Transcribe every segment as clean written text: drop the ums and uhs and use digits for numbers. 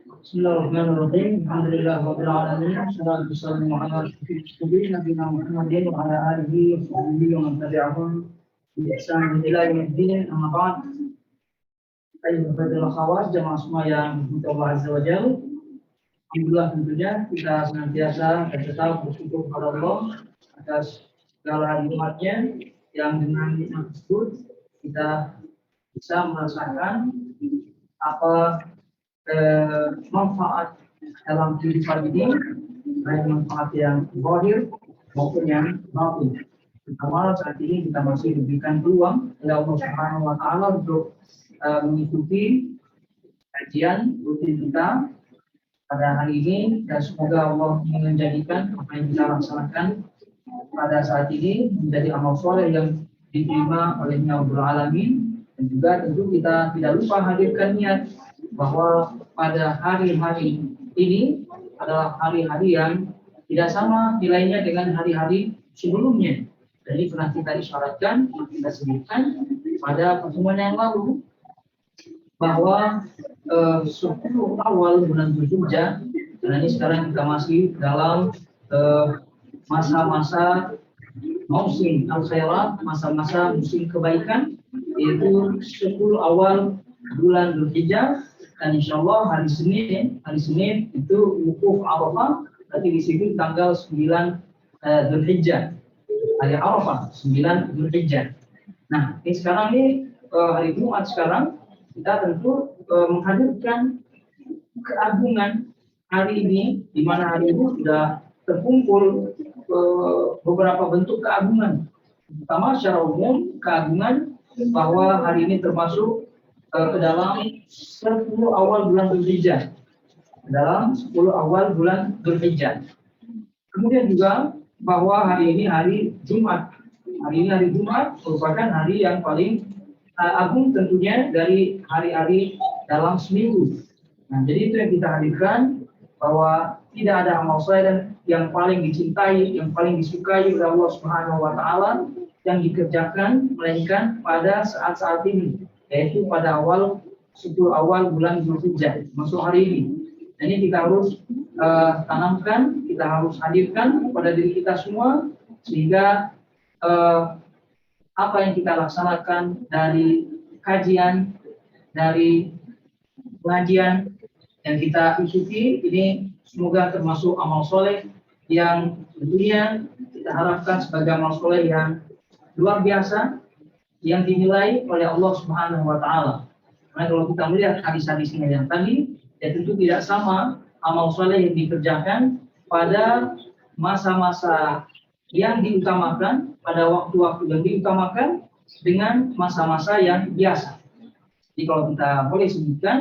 Bismillahirrahmanirrahim. Alhamdulillahirabbil alamin. Wassalatu wassalamu ala asyrofil nabiyina Muhammadin wa ala alihi wa sahbihi wa man tabi'ahum bi ihsan ila yaumiddin. Amma ba'd. Ayyuhal akhwat jamaah semua yang dimuliakan Allah Azza wa Jalla. Alhamdulillah tentunya kita senantiasa tetap bersyukur kepada Allah atas segala nikmatnya yang dengan nikmat tersebut kita bisa merasakan apa manfaat dalam kehidupan ini, baik manfaat yang zahir maupun yang batin. Terutama saat ini kita masih diberikan peluang oleh Allah Subhanahu wa Ta'ala untuk mengikuti kajian rutin kita pada hari ini, dan semoga Allah menjadikan apa yang kita laksanakan pada saat ini menjadi amal soleh yang diterima oleh-Nya Rabbul Alamin. Dan juga tentu kita tidak lupa hadirkan niat bahwa pada hari-hari ini adalah hari-hari yang tidak sama nilainya dengan hari-hari sebelumnya. Jadi pernah kita isyaratkan, kita sebutkan pada pertemuan yang lalu bahwa 10 awal bulan Dzulhijjah, karena ini sekarang kita masih dalam masa-masa musim al-khairat, masa-masa musim kebaikan, yaitu 10 awal bulan Dzulhijjah. Dan insya Allah hari Senin itu wukuf Arafah, berarti di sini tanggal 9 Dzulhijjah, hari Arafah 9 Dzulhijjah. Nah, ini sekarang hari Jumat sekarang kita tentu menghadirkan keagungan hari ini, di mana hari ini sudah terkumpul beberapa bentuk keagungan. Pertama, secara umum keagungan bahwa hari ini termasuk ke dalam 10 awal bulan Dzulhijjah. Dalam 10 awal bulan Dzulhijjah. Kemudian juga bahwa hari ini hari Jumat. Hari ini hari Jumat merupakan hari yang paling agung tentunya dari hari-hari dalam seminggu. Nah, jadi itu yang kita hadirkan, bahwa tidak ada amal soleh yang paling dicintai, yang paling disukai oleh Allah Subhanahu wa Ta'ala yang dikerjakan melainkan pada saat-saat ini, yaitu pada 10 awal bulan Dzulhijjah, masuk hari ini. Dan ini kita harus tanamkan, kita harus hadirkan kepada diri kita semua, sehingga apa yang kita laksanakan dari kajian, dari pengajian yang kita ikuti ini semoga termasuk amal soleh yang tentunya kita harapkan sebagai amal soleh yang luar biasa, yang dinilai oleh Allah Subhanahu wa Ta'ala. Karena kalau kita melihat hadis-hadisnya yang tadi, ya tentu tidak sama amal soleh yang dikerjakan pada masa-masa yang diutamakan, pada waktu-waktu yang diutamakan dengan masa-masa yang biasa. Jadi kalau kita boleh sebutkan,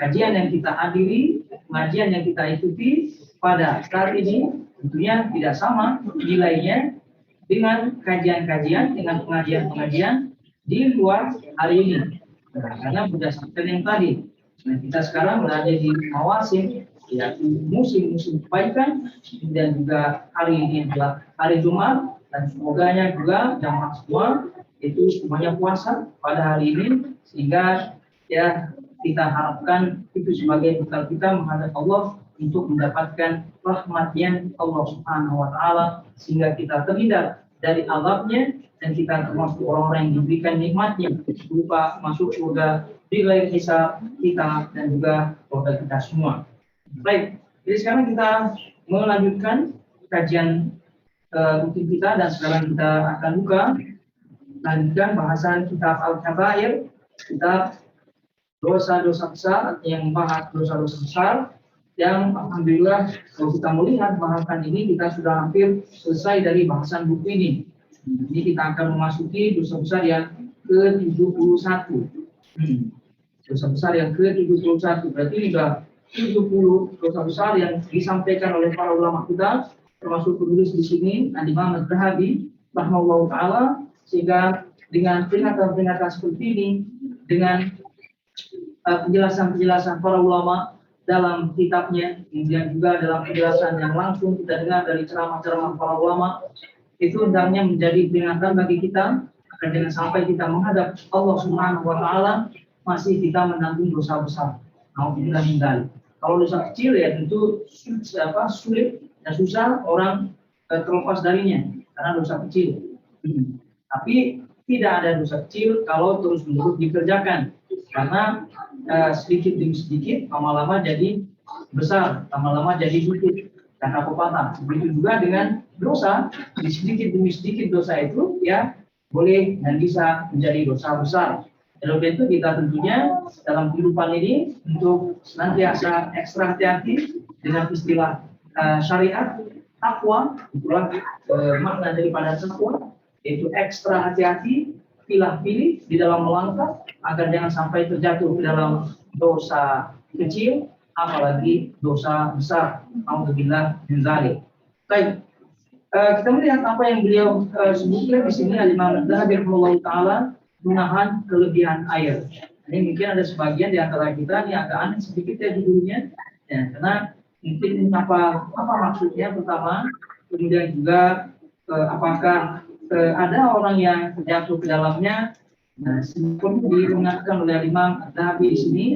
kajian yang kita hadiri, pengajian yang kita ikuti pada saat ini tentunya tidak sama nilainya dengan kajian-kajian, dengan pengajian-pengajian di luar hari ini. Karena berdasarkan yang tadi, nah, kita sekarang berada di mawasim, yaitu musim-musim kebaikan, dan juga hari ini adalah hari Jumat, dan semoganya juga jamaah semua itu semuanya puasa pada hari ini, sehingga ya kita harapkan itu sebagai bekal kita menghadap Allah untuk mendapatkan rahmatnya Allah Subhanahu wa Ta'ala, sehingga kita terhindar dari azabnya, dan kita termasuk orang-orang yang diberikan nikmatnya berupa masuk surga bila hisab kita dan juga keluarga kita semua. Baik, jadi sekarang kita melanjutkan kajian rutin kita, dan sekarang kita akan lanjutkan bahasan kitab Al-Kabair, kitab dosa-dosa besar, yang membahas dosa-dosa besar, yang alhamdulillah kalau kita melihat bahasan ini kita sudah hampir selesai dari bahasan buku ini. Ini kita akan memasuki dosa besar yang ke-71. Dosa besar yang ke-71, berarti sudah 70 dosa besar yang disampaikan oleh para ulama kita, termasuk penulis di sini Al-Imam Az-Zahabi rahimahullahu taala, sehingga dengan peringatan-peringatan seperti ini, dengan penjelasan-penjelasan para ulama dalam kitabnya, kemudian juga dalam penjelasan yang langsung kita dengar dari ceramah-ceramah para ulama, itu hendaknya menjadi peringatan bagi kita agar jangan sampai kita menghadap Allah Subhanahu wa Ta'ala masih kita menanggung dosa besar. Alhamdulillah. Kalau dosa kecil ya tentu sulit dan susah orang terlepas darinya karena dosa kecil. Tapi tidak ada dosa kecil kalau terus-menerus dikerjakan, karena sedikit demi sedikit lama-lama jadi besar, lama-lama jadi bukit kata pepatah. Begitu juga dengan dosa, sedikit demi sedikit dosa itu ya boleh dan bisa menjadi dosa besar. Oleh itu kita tentunya dalam kehidupan ini untuk senantiasa ekstra hati-hati dengan istilah syariat takwa. Itulah makna daripada takwa, yaitu ekstra hati-hati, pilih-pilih di dalam melangkah agar jangan sampai terjatuh ke dalam dosa kecil, apalagi dosa besar. Alhamdulillah min dzalik. Baik, kita melihat apa yang beliau sebutkan di sini, Al-Imam Adz-Dzahabi rahimahullah taala, menahan kelebihan air. Ini mungkin ada sebagian di antara kita ini agak aneh sedikit ya judulnya, ya, karena mungkin apa maksudnya pertama, kemudian juga apakah ada orang yang terjatuh ke dalamnya. Nah, seperti diingatkan oleh Imam Adz-Dzahabi di sini,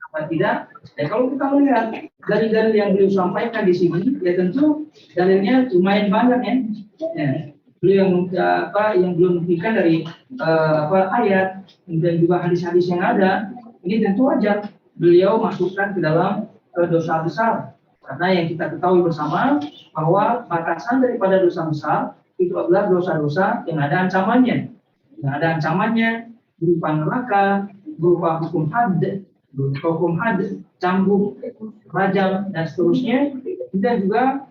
apa tidak? Dan kalau kita melihat dalil-dalil yang beliau sampaikan di sini, ya tentu dalilnya lumayan banyak ya. Ya. Beliau yang belum buktikan dari ayat dan juga hadis-hadis yang ada, ini tentu wajar beliau masukkan ke dalam dosa besar, karena yang kita ketahui bersama bahwa batasan daripada dosa besar itu adalah dosa-dosa yang ada ancamannya berupa neraka, berupa hukum had, cambuk, rajam dan seterusnya, dan juga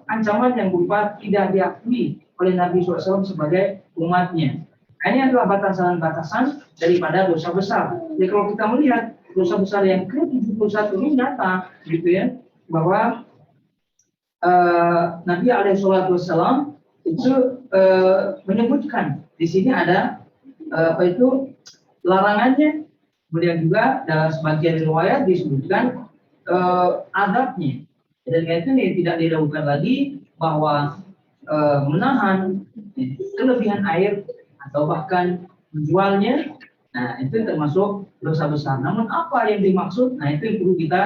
ancaman yang berupa tidak diakui oleh Nabi SAW sebagai umatnya. Ini adalah batasan-batasan daripada dosa besar. Jadi kalau kita melihat dosa besar yang ke-71 ini nyata, gitu ya, bahwa Nabi SAW itu menyebutkan di sini ada larangannya, kemudian juga dalam sebagian riwayat disebutkan adabnya. Dan itu tidak diragukan lagi bahwa menahan kelebihan air atau bahkan menjualnya, nah itu termasuk dosa besar. Namun apa yang dimaksud? Nah itu yang perlu kita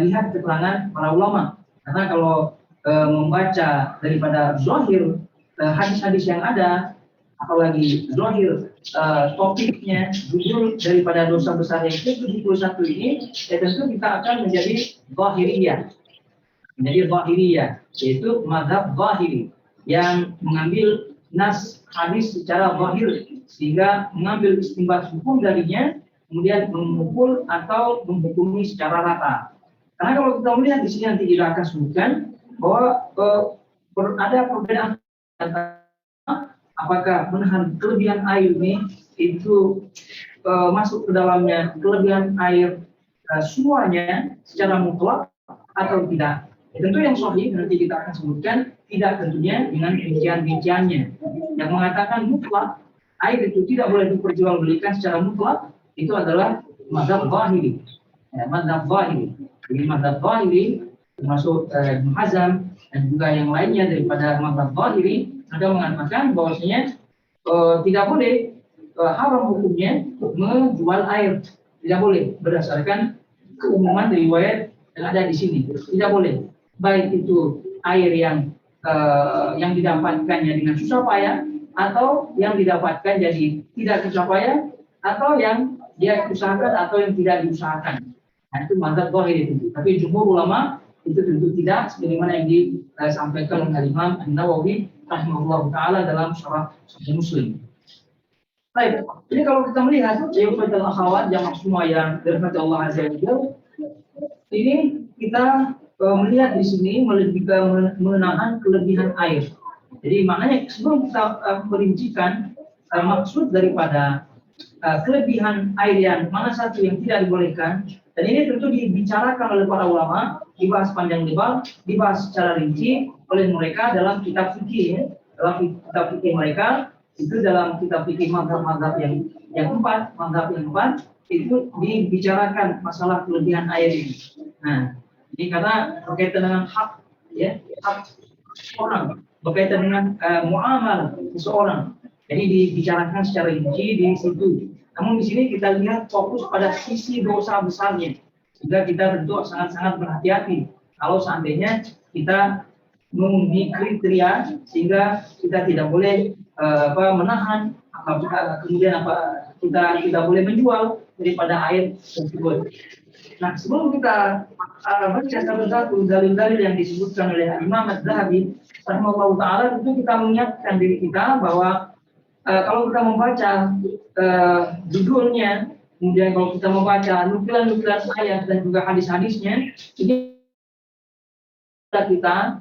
lihat keterangan para ulama. Karena kalau membaca daripada zahir hadis-hadis yang ada, apalagi zahir topiknya, judul daripada dosa besar yang ke-71 ini, ya tentu kita akan menjadi zahiriyah, yaitu mazhab zahiri yang mengambil nas hadis secara zahir sehingga mengambil istinbat hukum darinya, kemudian memukul atau menghukumi secara rata. Karena kalau kita melihat di sini nanti kita akan sebutkan bahwa ada perbedaan antara apakah menahan kelebihan air ini itu masuk ke dalamnya kelebihan air semuanya secara mutlak atau tidak. Tentu yang sahih nanti kita akan sebutkan tidak tentunya dengan rincian-rinciannya. Yang mengatakan mutlak air itu tidak boleh diperjualbelikan secara mutlak itu adalah mazhab zahiri. Jadi mazhab zahiri termasuk Ibnu Hazm dan juga yang lainnya daripada mazhab zahiri ada mengatakan bahwasanya tidak boleh haram hukumnya menjual air, tidak boleh berdasarkan keumuman riwayat yang ada di sini, tidak boleh. Baik itu air yang didapatkannya dengan susah payah atau yang didapatkan jadi tidak susah payah atau yang dia usahakan atau yang tidak diusahakan. Nah, itu mazhab zahiri tentu. Tapi jumhur ulama itu tentu tidak, sebagaimana yang disampaikan oleh Imam An-Nawawi rahimahullah taala dalam syarah Sahih Muslim. Baik, jadi kalau kita melihat ayat al-akhawat jamak semua yang dirahmati Allah azza wa jalla, ini kita melihat di sini lebih ke menahan kelebihan air. Jadi maknanya sebelum kita merincikan maksud daripada kelebihan air yang mana satu yang tidak dibolehkan, dan ini tentu dibicarakan oleh para ulama, dibahas panjang lebar, dibahas secara rinci oleh mereka dalam kitab fikih, dalam kitab fikih mereka itu dalam kitab fikih mazhab yang empat itu dibicarakan masalah kelebihan air ini. Nah, ini karena berkaitan dengan hak orang, berkaitan dengan muamalah seseorang. Jadi dibicarakan secara rinci di situ. Namun di sini kita lihat fokus pada sisi dosa besarnya. Sehingga kita tentu sangat-sangat berhati-hati kalau seandainya kita memenuhi kriteria, sehingga kita tidak boleh menahan, kemudian kita tidak boleh menjual daripada air tersebut. Nah, sebelum kita baca satu-satu dalil-dalil yang disebutkan oleh Imam Az-Zahabi rahimahullah taala, tentu kita mengingatkan diri kita bahwa kalau kita membaca judulnya, kemudian kalau kita membaca nukilan-nukilan ayat dan juga hadis-hadisnya, ini kita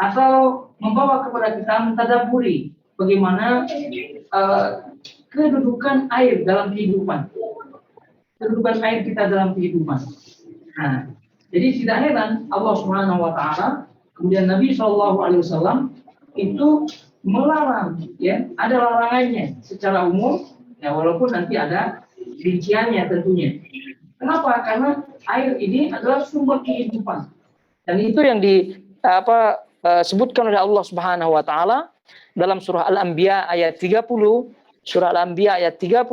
atau membawa kepada kita mentadaburi bagaimana kedudukan air dalam kehidupan, kedudukan air kita dalam kehidupan. Nah, jadi tidak heran Allah Subhanahu Wa Taala, kemudian Nabi Shallallahu Alaihi Wasallam itu melarang, ya, ada larangannya secara umum, ya, walaupun nanti ada rinciannya tentunya. Kenapa? Karena air ini adalah sumber kehidupan, dan itu yang sebutkan oleh Allah Subhanahu Wa Taala dalam surah Al-Anbiya ayat 30. Surah Al-Anbiya ayat 30,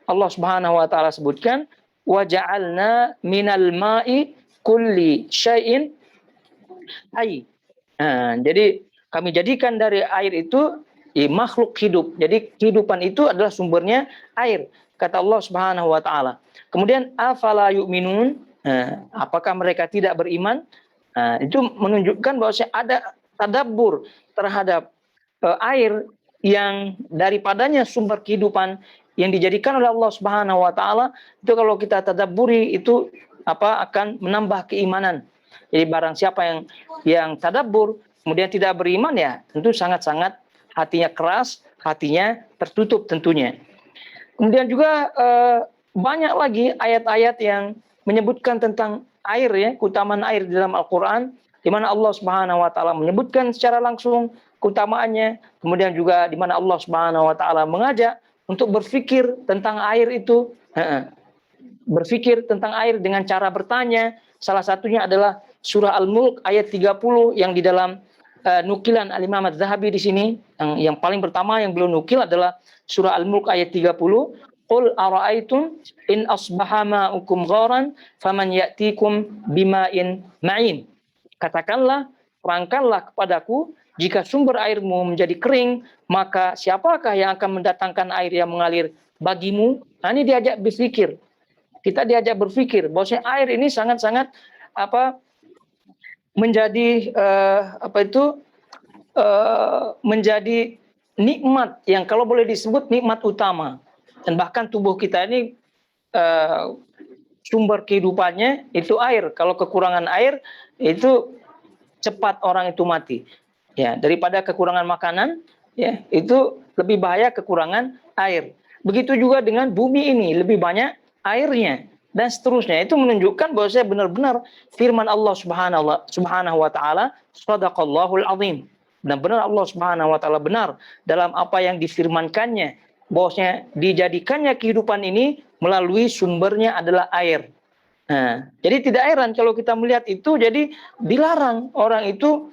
Allah Subhanahu Wa Taala sebutkan, wa ja'alna minal ma'i kulli syai'in hayy. Nah, jadi kami jadikan dari air itu makhluk hidup. Jadi kehidupan itu adalah sumbernya air, kata Allah Subhanahu Wa Taala. Kemudian afala yu'minun, apakah mereka tidak beriman? Itu menunjukkan bahwa ada tadabbur terhadap air yang daripadanya sumber kehidupan yang dijadikan oleh Allah Subhanahu Wa Taala. Itu kalau kita tadabburi itu akan menambah keimanan. Jadi barang siapa yang tadabbur kemudian tidak beriman, ya tentu sangat-sangat hatinya keras, hatinya tertutup tentunya. Kemudian juga banyak lagi ayat-ayat yang menyebutkan tentang air, ya, keutamaan air di dalam Al-Quran, di mana Allah Subhanahu Wa Taala menyebutkan secara langsung keutamaannya. Kemudian juga di mana Allah Subhanahu Wa Taala mengajak untuk berpikir tentang air itu, berpikir tentang air dengan cara bertanya. Salah satunya adalah surah Al-Mulk ayat 30 yang di dalam nukilan Al-Imam Az-Zahabi di sini. Yang paling pertama yang beliau nukil adalah surah Al-Mulk ayat 30. Qul ara'aitum in asbaha ma'ukum gharan faman ya'tikum bima'in ma'in. Katakanlah, terangkanlah kepadaku, jika sumber airmu menjadi kering, maka siapakah yang akan mendatangkan air yang mengalir bagimu? Nah, ini diajak berpikir. Kita diajak berpikir bahwa air ini sangat-sangat menjadi menjadi nikmat yang kalau boleh disebut nikmat utama. Dan bahkan tubuh kita ini sumber kehidupannya itu air. Kalau kekurangan air itu cepat orang itu mati. Ya, daripada kekurangan makanan, ya, itu lebih bahaya kekurangan air. Begitu juga dengan bumi ini, lebih banyak airnya dan seterusnya. Itu menunjukkan bahwa saya benar-benar firman Allah Subhanahu Wa Taala, shadaqallahul azim. Dan benar Allah Subhanahu Wa Taala benar dalam apa yang difirmankannya, bahwasanya dijadikannya kehidupan ini melalui sumbernya adalah air. Nah, jadi tidak heran kalau kita melihat itu, jadi dilarang orang itu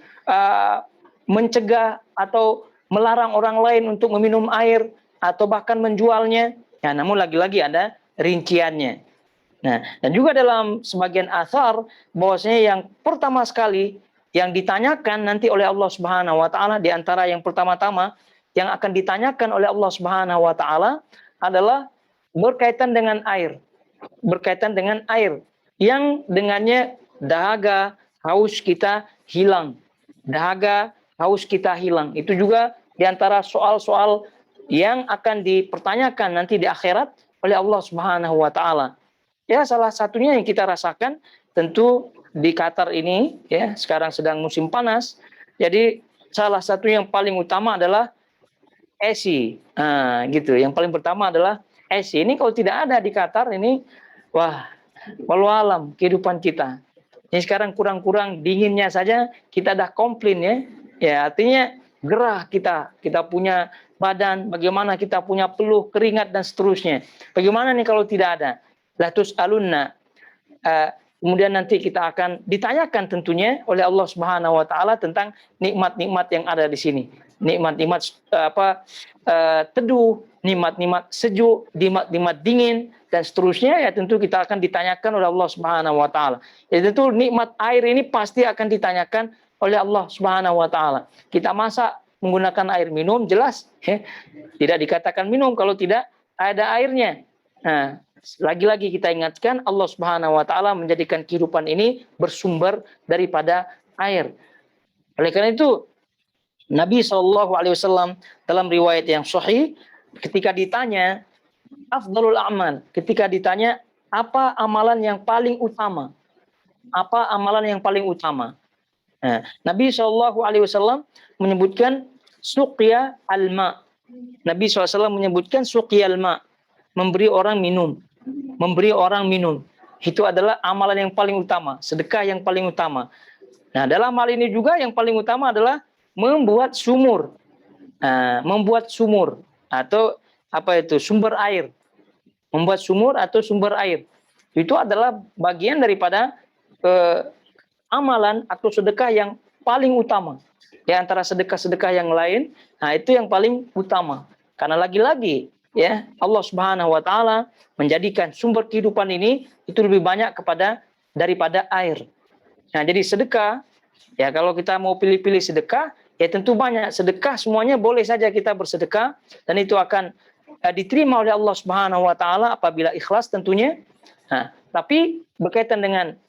mencegah atau melarang orang lain untuk meminum air atau bahkan menjualnya. Ya, namun lagi-lagi ada rinciannya. Nah, dan juga dalam sebagian athar bahwasanya yang pertama sekali yang ditanyakan nanti oleh Allah Subhanahu Wa Taala, di antara yang pertama-tama yang akan ditanyakan oleh Allah Subhanahu Wa Taala adalah berkaitan dengan air, berkaitan dengan air yang dengannya dahaga haus kita hilang, dahaga haus kita hilang. Itu juga di antara soal-soal yang akan dipertanyakan nanti di akhirat oleh Allah Subhanahu Wa Taala. Ya, salah satunya yang kita rasakan tentu di Qatar ini, ya, sekarang sedang musim panas. Jadi salah satu yang paling utama adalah AC. Nah, gitu. Yang paling pertama adalah AC. Ini kalau tidak ada di Qatar ini, wah, walau alam kehidupan kita. Ini sekarang kurang-kurang dinginnya saja kita dah komplain, ya. Ya, artinya gerah kita punya badan, bagaimana kita punya peluh, keringat dan seterusnya. Bagaimana nih kalau tidak ada? Latus alunna. Kemudian nanti kita akan ditanyakan tentunya oleh Allah Subhanahu Wa Taala tentang nikmat-nikmat yang ada di sini. nikmat-nikmat teduh, nikmat-nikmat sejuk, nikmat-nikmat dingin dan seterusnya, ya tentu kita akan ditanyakan oleh Allah Subhanahu wa taala. Ya tentu nikmat air ini pasti akan ditanyakan oleh Allah Subhanahu wa taala. Kita masak menggunakan air minum, jelas ya, tidak dikatakan minum kalau tidak ada airnya. Nah, lagi-lagi kita ingatkan Allah Subhanahu wa taala menjadikan kehidupan ini bersumber daripada air. Oleh karena itu Nabi SAW dalam riwayat yang sahih ketika ditanya afdalul a'mal, ketika ditanya apa amalan yang paling utama? Apa amalan yang paling utama? Nah, Nabi SAW menyebutkan suqya al-ma. Nabi SAW menyebutkan suqya al-ma, memberi orang minum. Memberi orang minum. Itu adalah amalan yang paling utama, sedekah yang paling utama. Nah, dalam hal ini juga yang paling utama adalah membuat sumur. Membuat sumur atau sumber air. Membuat sumur atau sumber air. Itu adalah bagian daripada amalan atau sedekah yang paling utama. Di antara sedekah-sedekah yang lain, nah itu yang paling utama. Karena lagi-lagi ya Allah Subhanahu wa taala menjadikan sumber kehidupan ini itu lebih banyak daripada air. Nah, jadi sedekah ya kalau kita mau pilih-pilih sedekah ya tentu banyak sedekah, semuanya boleh saja kita bersedekah dan itu akan diterima oleh Allah Subhanahu wa taala apabila ikhlas tentunya. Nah, tapi berkaitan dengan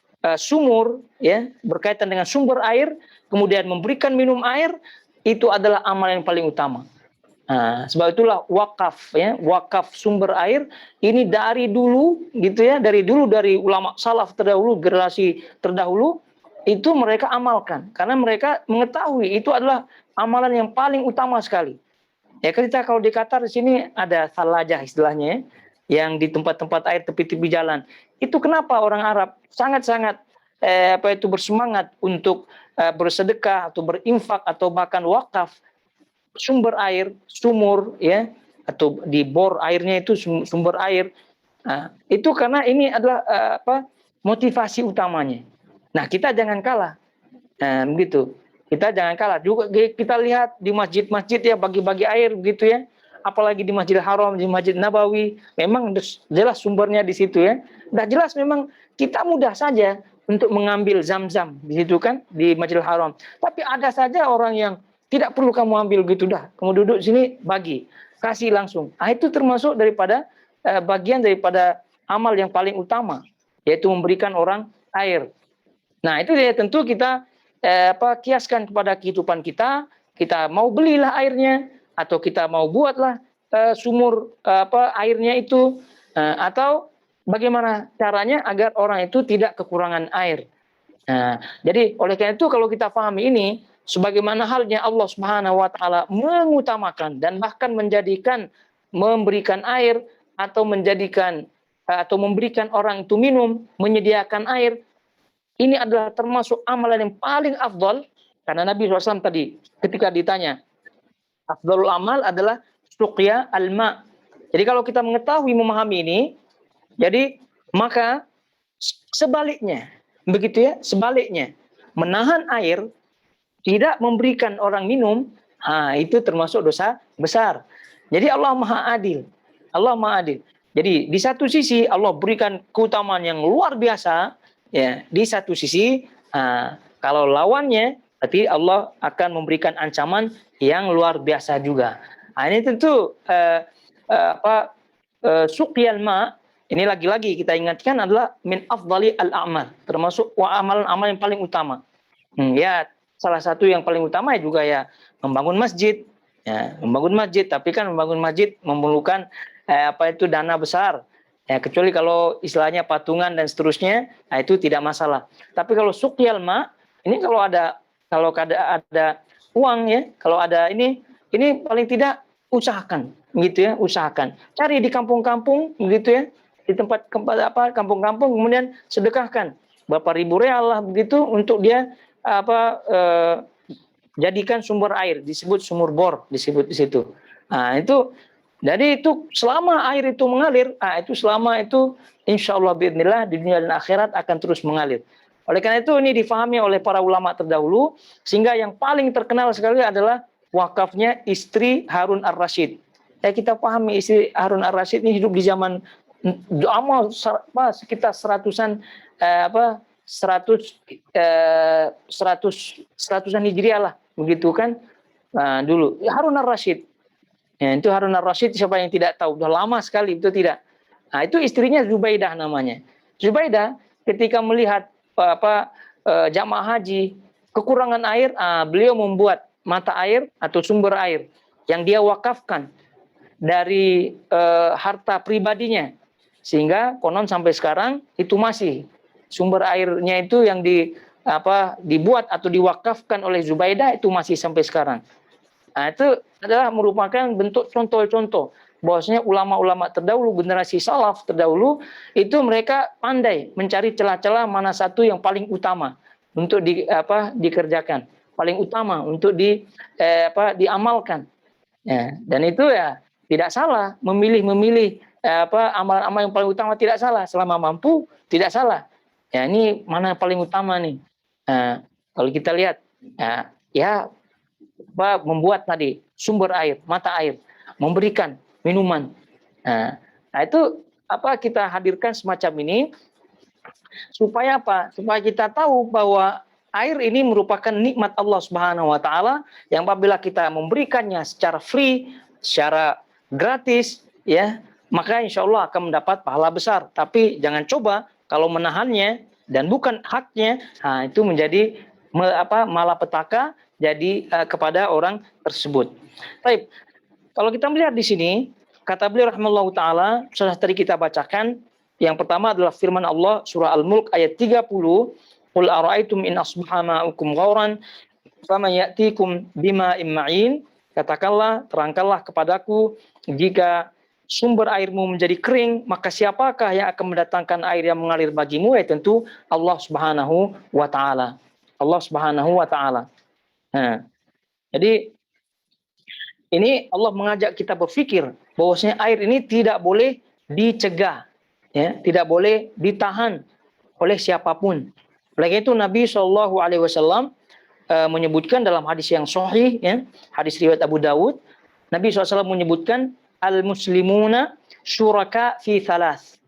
sumur ya, berkaitan dengan sumber air, kemudian memberikan minum air, itu adalah amal yang paling utama. Nah, sebab itulah wakaf ya, wakaf sumber air ini dari dulu gitu ya, dari ulama salaf terdahulu, generasi terdahulu itu mereka amalkan karena mereka mengetahui itu adalah amalan yang paling utama sekali. Ya kita kalau di Qatar di sini ada salajah istilahnya ya, yang di tempat-tempat air tepi-tepi jalan. Itu kenapa orang Arab sangat-sangat bersemangat untuk bersedekah atau berinfak atau bahkan wakaf sumber air, sumur ya, atau di bor airnya itu sumber air. Nah, itu karena ini adalah motivasi utamanya. Nah, kita jangan kalah. Nah, begitu. Kita jangan kalah. Juga kita lihat di masjid-masjid ya bagi-bagi air begitu ya. Apalagi di Masjidil Haram, di Masjid Nabawi, memang jelas sumbernya di situ ya. Udah jelas memang kita mudah saja untuk mengambil zam-zam di situ kan di Masjidil Haram. Tapi ada saja orang yang tidak perlu kamu ambil gitu dah. Kamu duduk sini bagi, kasih langsung. Nah, itu termasuk daripada bagian daripada amal yang paling utama, yaitu memberikan orang air. Nah, itu ya tentu kita kiaskan kepada kehidupan kita. Kita mau belilah airnya atau kita mau buatlah sumur airnya itu atau bagaimana caranya agar orang itu tidak kekurangan air. Nah, jadi oleh karena itu kalau kita pahami ini sebagaimana halnya Allah Subhanahu wa taala mengutamakan dan bahkan memberikan air atau menjadikan atau memberikan orang itu minum, menyediakan air. Ini adalah termasuk amalan yang paling afdal karena Nabi SAW tadi ketika ditanya afdalul amal adalah suqya al-ma. Jadi kalau kita mengetahui memahami ini, jadi maka sebaliknya, begitu ya, sebaliknya menahan air tidak memberikan orang minum, itu termasuk dosa besar. Jadi Allah Maha Adil. Allah Maha Adil. Jadi di satu sisi Allah berikan keutamaan yang luar biasa, ya. Di satu sisi, kalau lawannya, berarti Allah akan memberikan ancaman yang luar biasa juga. Ini tentu suqyal ma. Ini lagi-lagi kita ingatkan adalah min afdali al-a'mal, termasuk amalan-amalan yang paling utama. Ya. Salah satu yang paling utama juga ya membangun masjid, ya, membangun masjid. Tapi kan membangun masjid memerlukan dana besar. Ya, kecuali kalau istilahnya patungan dan seterusnya, itu tidak masalah. Tapi kalau suqyal ma, ini kalau ada uang ya, kalau ada ini paling tidak usahakan, gitu ya, usahakan. Cari di kampung-kampung, gitu ya, di tempat kampung-kampung, kemudian sedekahkan berapa ribu real lah begitu untuk dia jadikan sumber air, disebut sumur bor, disebut di situ. Nah, itu jadi itu selama air itu mengalir, itu selama itu insyaallah biidznillah di dunia dan akhirat akan terus mengalir. Oleh karena itu ini difahami oleh para ulama terdahulu sehingga yang paling terkenal sekali adalah wakafnya istri Harun Ar-Rasyid. Ya, kita pahami istri Harun Ar-Rasyid ini hidup di zaman lama, sekitar seratusan Hijriah lah, begitu kan. Nah, dulu Harun Ar-Rasyid. Ya, itu Harun Ar-Rasyid, siapa yang tidak tahu, udah lama sekali, itu tidak. Nah, itu istrinya Zubaidah namanya. Zubaidah ketika melihat jamaah haji kekurangan air, beliau membuat mata air atau sumber air yang dia wakafkan dari harta pribadinya, sehingga konon sampai sekarang itu masih sumber airnya itu yang dibuat atau diwakafkan oleh Zubaidah itu masih sampai sekarang. Nah, itu adalah merupakan bentuk contoh-contoh bahwasanya ulama-ulama terdahulu, generasi salaf terdahulu, itu mereka pandai mencari celah-celah mana satu yang paling utama untuk dikerjakan, paling utama untuk diamalkan. Ya, dan itu ya tidak salah, memilih amalan-amalan yang paling utama tidak salah, selama mampu tidak salah. Ya, ini mana paling utama nih? Nah, kalau kita lihat, membuat tadi sumber air, mata air, memberikan minuman. Nah, itu kita hadirkan semacam ini supaya apa? Supaya kita tahu bahwa air ini merupakan nikmat Allah Subhanahu wa taala yang apabila kita memberikannya secara free, secara gratis, ya, maka insya Allah akan mendapat pahala besar. Tapi jangan coba kalau menahannya dan bukan haknya, nah itu menjadi malapetaka jadi kepada orang tersebut. Baik. Kalau kita melihat di sini, kata beliau rahimahullahu taala, sudah tadi kita bacakan, yang pertama adalah firman Allah surah Al-Mulk ayat 30, "Qul ara'aitum in asbaha ma'ukum ghauran faman ya'tikum bima'in ma'in." Katakanlah, terangkanlah kepadaku, jika sumber airmu menjadi kering, maka siapakah yang akan mendatangkan air yang mengalir bagimu? Ya tentu Allah Subhanahu wa taala. Allah Subhanahu wa taala. Nah, jadi ini Allah mengajak kita berpikir bahwasanya air ini tidak boleh dicegah, ya, tidak boleh ditahan oleh siapapun. Oleh itu Nabi SAW menyebutkan dalam hadis yang sahih, ya, hadis riwayat Abu Dawud, Nabi SAW menyebutkan al-muslimuna syuraka fi thalath.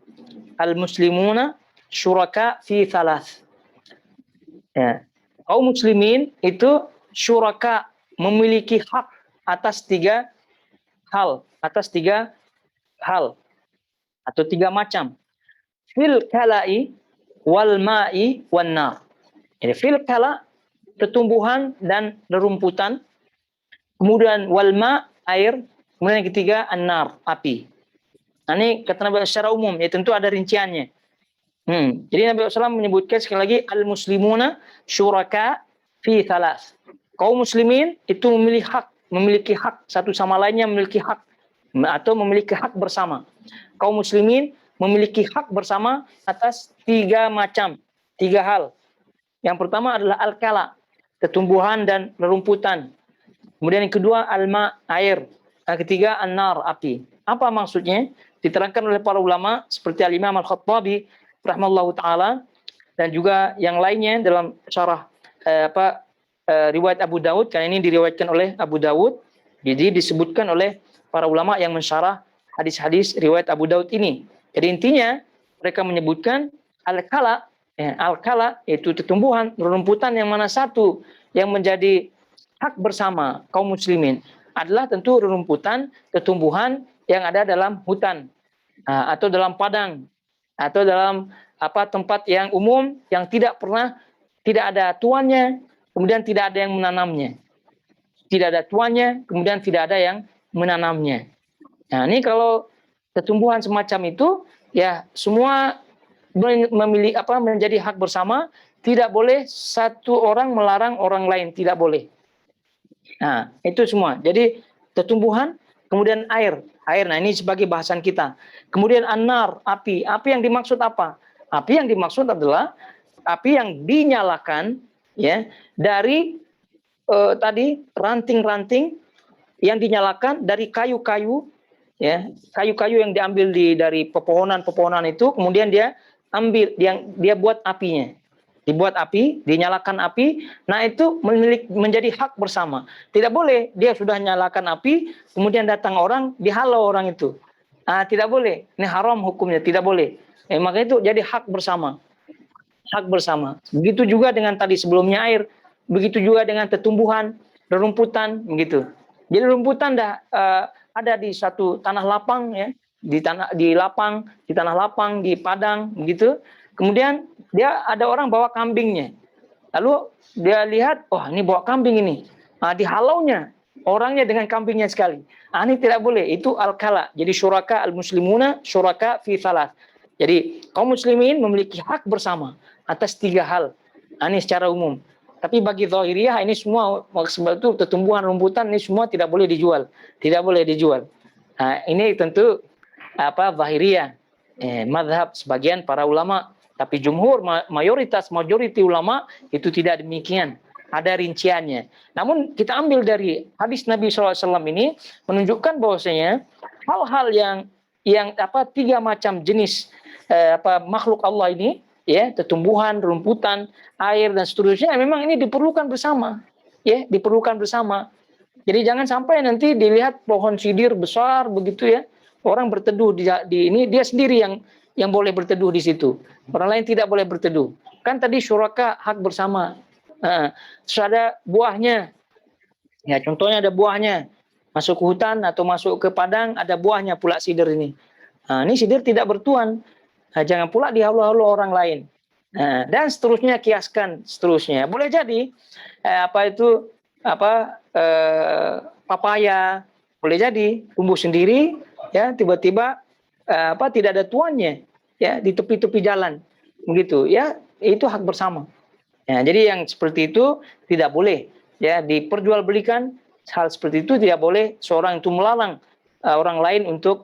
Al-muslimuna syuraka fi thalath. Ya. Kaum muslimin itu syuraka, memiliki hak atas tiga hal atau tiga macam. Fil kala'i wal ma'i wan nar. Jadi fil kala, tumbuhan dan rerumputan, kemudian wal ma, air, kemudian yang ketiga an-nar, api. Nah, ini kata Nabi secara umum, ya tentu ada rinciannya. Jadi Nabi SAW menyebutkan sekali lagi al-muslimuna syuraka fi thalath. Kaum muslimin itu memiliki hak satu sama lainnya, memiliki hak atau memiliki hak bersama. Kaum muslimin memiliki hak bersama atas tiga hal. Yang pertama adalah al-kala, tumbuhan dan rerumputan. Kemudian yang kedua al-ma, air. Yang ketiga an-nar, api. Apa maksudnya? Diterangkan oleh para ulama seperti Al-Imam Al-Khattabi rahimahullahu taala dan juga yang lainnya dalam syarah riwayat Abu Dawud, karena ini diriwayatkan oleh Abu Dawud. Jadi disebutkan oleh para ulama yang mensyarah hadis-hadis riwayat Abu Dawud ini. Jadi intinya mereka menyebutkan al-kala, al-kala yaitu tumbuhan, rerumputan yang mana satu yang menjadi hak bersama kaum muslimin adalah tentu rerumputan, tumbuhan yang ada dalam hutan atau dalam padang atau dalam tempat yang umum yang tidak ada tuannya, kemudian tidak ada yang menanamnya. Tidak ada tuannya, kemudian tidak ada yang menanamnya. Nah, ini kalau tumbuhan semacam itu, ya semua menjadi hak bersama, tidak boleh satu orang melarang orang lain, tidak boleh. Nah, itu semua. Jadi tumbuhan, kemudian air. Nah ini sebagai bahasan kita. Kemudian an-nar, api. Api yang dimaksud apa? Api yang dimaksud adalah api yang dinyalakan, ya, dari tadi ranting-ranting yang dinyalakan dari kayu-kayu, ya, kayu-kayu yang diambil dari pepohonan itu, kemudian dia ambil, dia buat apinya. dibuat api, dinyalakan api, nah itu menjadi hak bersama. Tidak boleh dia sudah nyalakan api, kemudian datang orang, dihalau orang itu. Tidak boleh, ini haram hukumnya, tidak boleh. Maka itu jadi hak bersama. Hak bersama. Begitu juga dengan tadi sebelumnya air, begitu juga dengan tumbuhan, rerumputan, begitu. Jadi rumputan ada di satu tanah lapang ya, di tanah lapang, di padang, begitu. Kemudian dia ada orang bawa kambingnya. Lalu dia lihat, oh ini bawa kambing ini. Dihalaunya orangnya dengan kambingnya sekali. Ini tidak boleh. Itu al-kala. Jadi syuraka al-muslimuna syuraka fi salas. Jadi kaum muslimin memiliki hak bersama atas 3 hal. Ini secara umum. Tapi bagi zahiriyah ini semua, sebab itu tumbuhan rumputan ini semua tidak boleh dijual. Tidak boleh dijual. Ini tentu zahiriyah. Mazhab sebagian para ulama. Tapi jumhur, majoriti ulama itu tidak demikian. Ada rinciannya. Namun kita ambil dari hadis Nabi SAW ini menunjukkan bahwasanya hal-hal yang 3 macam jenis makhluk Allah ini, ya, tumbuhan, rumputan, air dan seterusnya, memang ini diperlukan bersama, ya, diperlukan bersama. Jadi jangan sampai nanti dilihat pohon sidir besar begitu ya, orang berteduh di ini, dia sendiri yang boleh berteduh di situ. Orang lain tidak boleh berteduh. Kan tadi syuraka hak bersama. Terus ada buahnya. Ya, contohnya ada buahnya. Masuk ke hutan atau masuk ke padang ada buahnya pula sidir ini. Ini sidir tidak bertuan. Jangan pula dihalau-halau orang lain. Dan seterusnya, kiaskan seterusnya. Boleh jadi papaya boleh jadi tumbuh sendiri ya, tiba-tiba tidak ada tuannya ya di tepi-tepi jalan begitu ya, itu hak bersama ya. Jadi yang seperti itu tidak boleh ya diperjualbelikan. Hal seperti itu tidak boleh seorang itu melarang orang lain untuk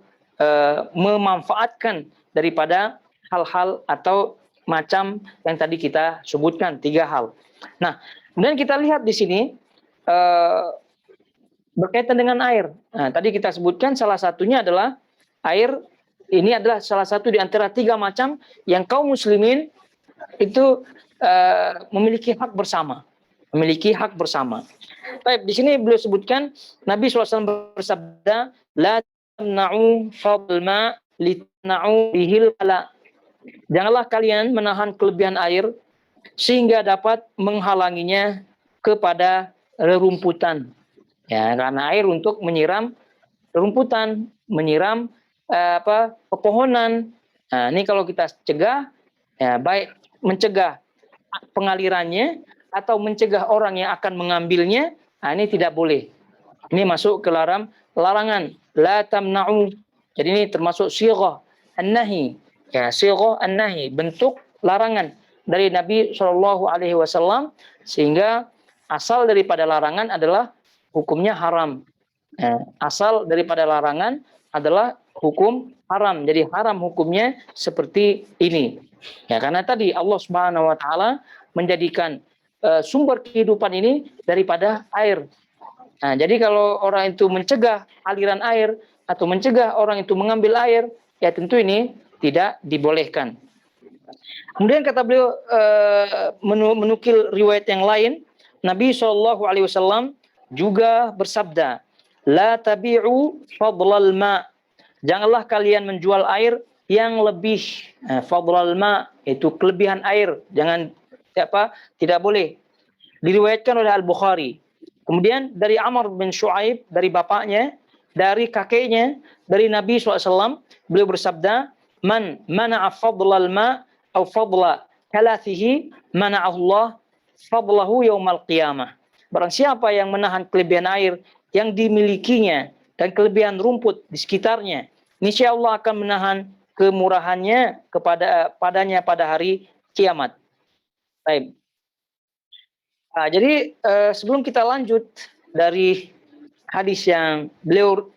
memanfaatkan daripada hal-hal atau macam yang tadi kita sebutkan 3 hal. Nah, kemudian kita lihat di sini berkaitan dengan air. Nah, tadi kita sebutkan salah satunya adalah air. Ini adalah salah satu di antara 3 macam yang kaum muslimin itu memiliki hak bersama. Memiliki hak bersama. Baik, di sini beliau sebutkan Nabi SAW bersabda, la tamna'u fadl ma litna'u bihil ala. Janganlah kalian menahan kelebihan air sehingga dapat menghalanginya kepada rerumputan. Ya, karena air untuk menyiram rerumputan, menyiram pepohonan. Nah, ini kalau kita cegah, ya, baik mencegah pengalirannya atau mencegah orang yang akan mengambilnya, ini tidak boleh. Ini masuk ke larangan. La tamna'u. Jadi ini termasuk sighah an-nahi. Ya, sighah an-nahi, bentuk larangan dari Nabi SAW, sehingga asal daripada larangan adalah hukumnya haram. Asal daripada larangan adalah hukum haram. Jadi haram hukumnya seperti ini. Ya, karena tadi Allah Subhanahu wa taala menjadikan sumber kehidupan ini daripada air. Nah, jadi kalau orang itu mencegah aliran air atau mencegah orang itu mengambil air, ya tentu ini tidak dibolehkan. Kemudian kata beliau menukil riwayat yang lain, Nabi SAW juga bersabda, la tabi'u fadlal ma. Janganlah kalian menjual air yang lebih fadlal ma, itu kelebihan air. Jangan tidak boleh. Diriwayatkan oleh Al-Bukhari. Kemudian dari Amr bin Shu'aib, dari bapaknya, dari kakeknya, dari Nabi SAW, beliau bersabda, man mana'a fadlal ma atau fadla kalathihi mana'ahullah fadlahu yaumal qiyamah. Barang siapa yang menahan kelebihan air yang dimilikinya dan kelebihan rumput di sekitarnya, niscaya Allah akan menahan kemurahannya padanya pada hari kiamat. Baik. Nah, jadi sebelum kita lanjut dari hadis yang beliau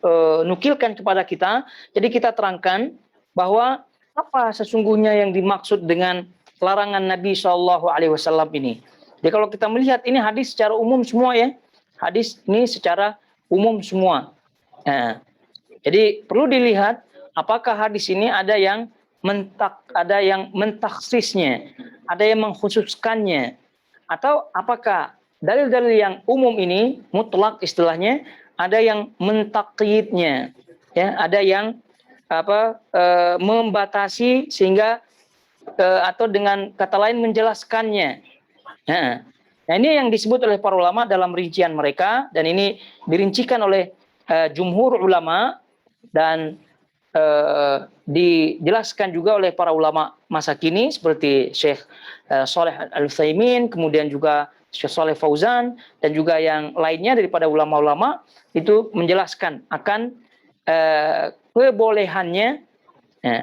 nukilkan kepada kita, jadi kita terangkan bahwa apa sesungguhnya yang dimaksud dengan larangan Nabi SAW ini. Jadi kalau kita melihat ini hadis secara umum semua ya, hadis ini secara umum semua. Nah, jadi perlu dilihat apakah hadis ini ada yang mentaksisnya, ada yang mengkhususkannya, atau apakah dalil-dalil yang umum ini mutlak istilahnya, ada yang mentaqyidnya, ya, ada yang membatasi sehingga atau dengan kata lain menjelaskannya. Nah, ini yang disebut oleh para ulama dalam rincian mereka, dan ini dirincikan oleh jumhur ulama dan dijelaskan juga oleh para ulama masa kini seperti Syekh Shalih Al-Utsaimin, kemudian juga Syekh Shalih Fauzan, dan juga yang lainnya daripada ulama-ulama itu menjelaskan akan kebolehannya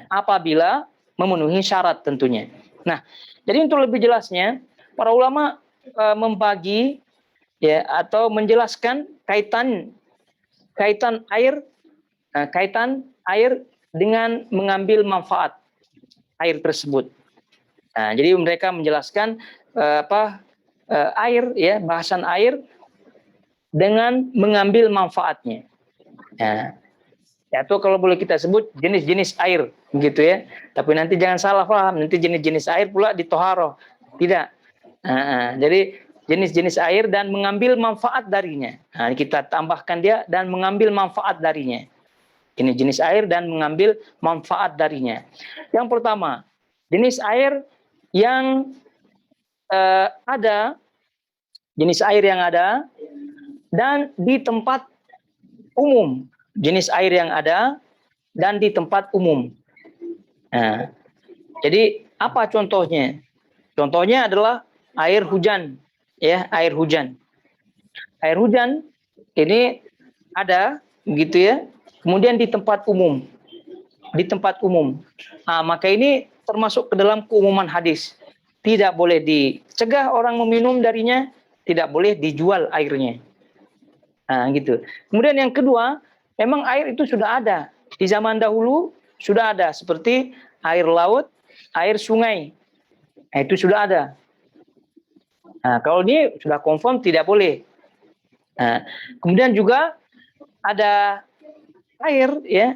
apabila memenuhi syarat tentunya. Nah, jadi untuk lebih jelasnya para ulama membagi ya atau menjelaskan kaitan air dengan mengambil manfaat air tersebut. Nah, jadi mereka menjelaskan air ya, bahasan air dengan mengambil manfaatnya. Nah, atau kalau boleh kita sebut jenis-jenis air gitu ya. Tapi nanti jangan salah paham, nanti jenis-jenis air pula ditoharoh. Tidak. Jadi jenis-jenis air dan mengambil manfaat darinya. Nah, kita tambahkan dia dan mengambil manfaat darinya. Ini jenis air dan mengambil manfaat darinya. Yang pertama, jenis air yang ada, jenis air yang ada dan di tempat umum. Jenis air yang ada dan di tempat umum. Nah, jadi apa contohnya? Contohnya adalah air hujan, ya, air hujan. Air hujan ini ada, gitu ya. Kemudian di tempat umum, di tempat umum. Nah, maka ini termasuk ke dalam keumuman hadis. Tidak boleh dicegah orang meminum darinya, tidak boleh dijual airnya. Nah, gitu. Kemudian yang kedua, memang air itu sudah ada. Di zaman dahulu sudah ada. Seperti air laut, air sungai. Nah, itu sudah ada. Nah, kalau ini sudah confirm tidak boleh. Nah, kemudian juga ada air, ya.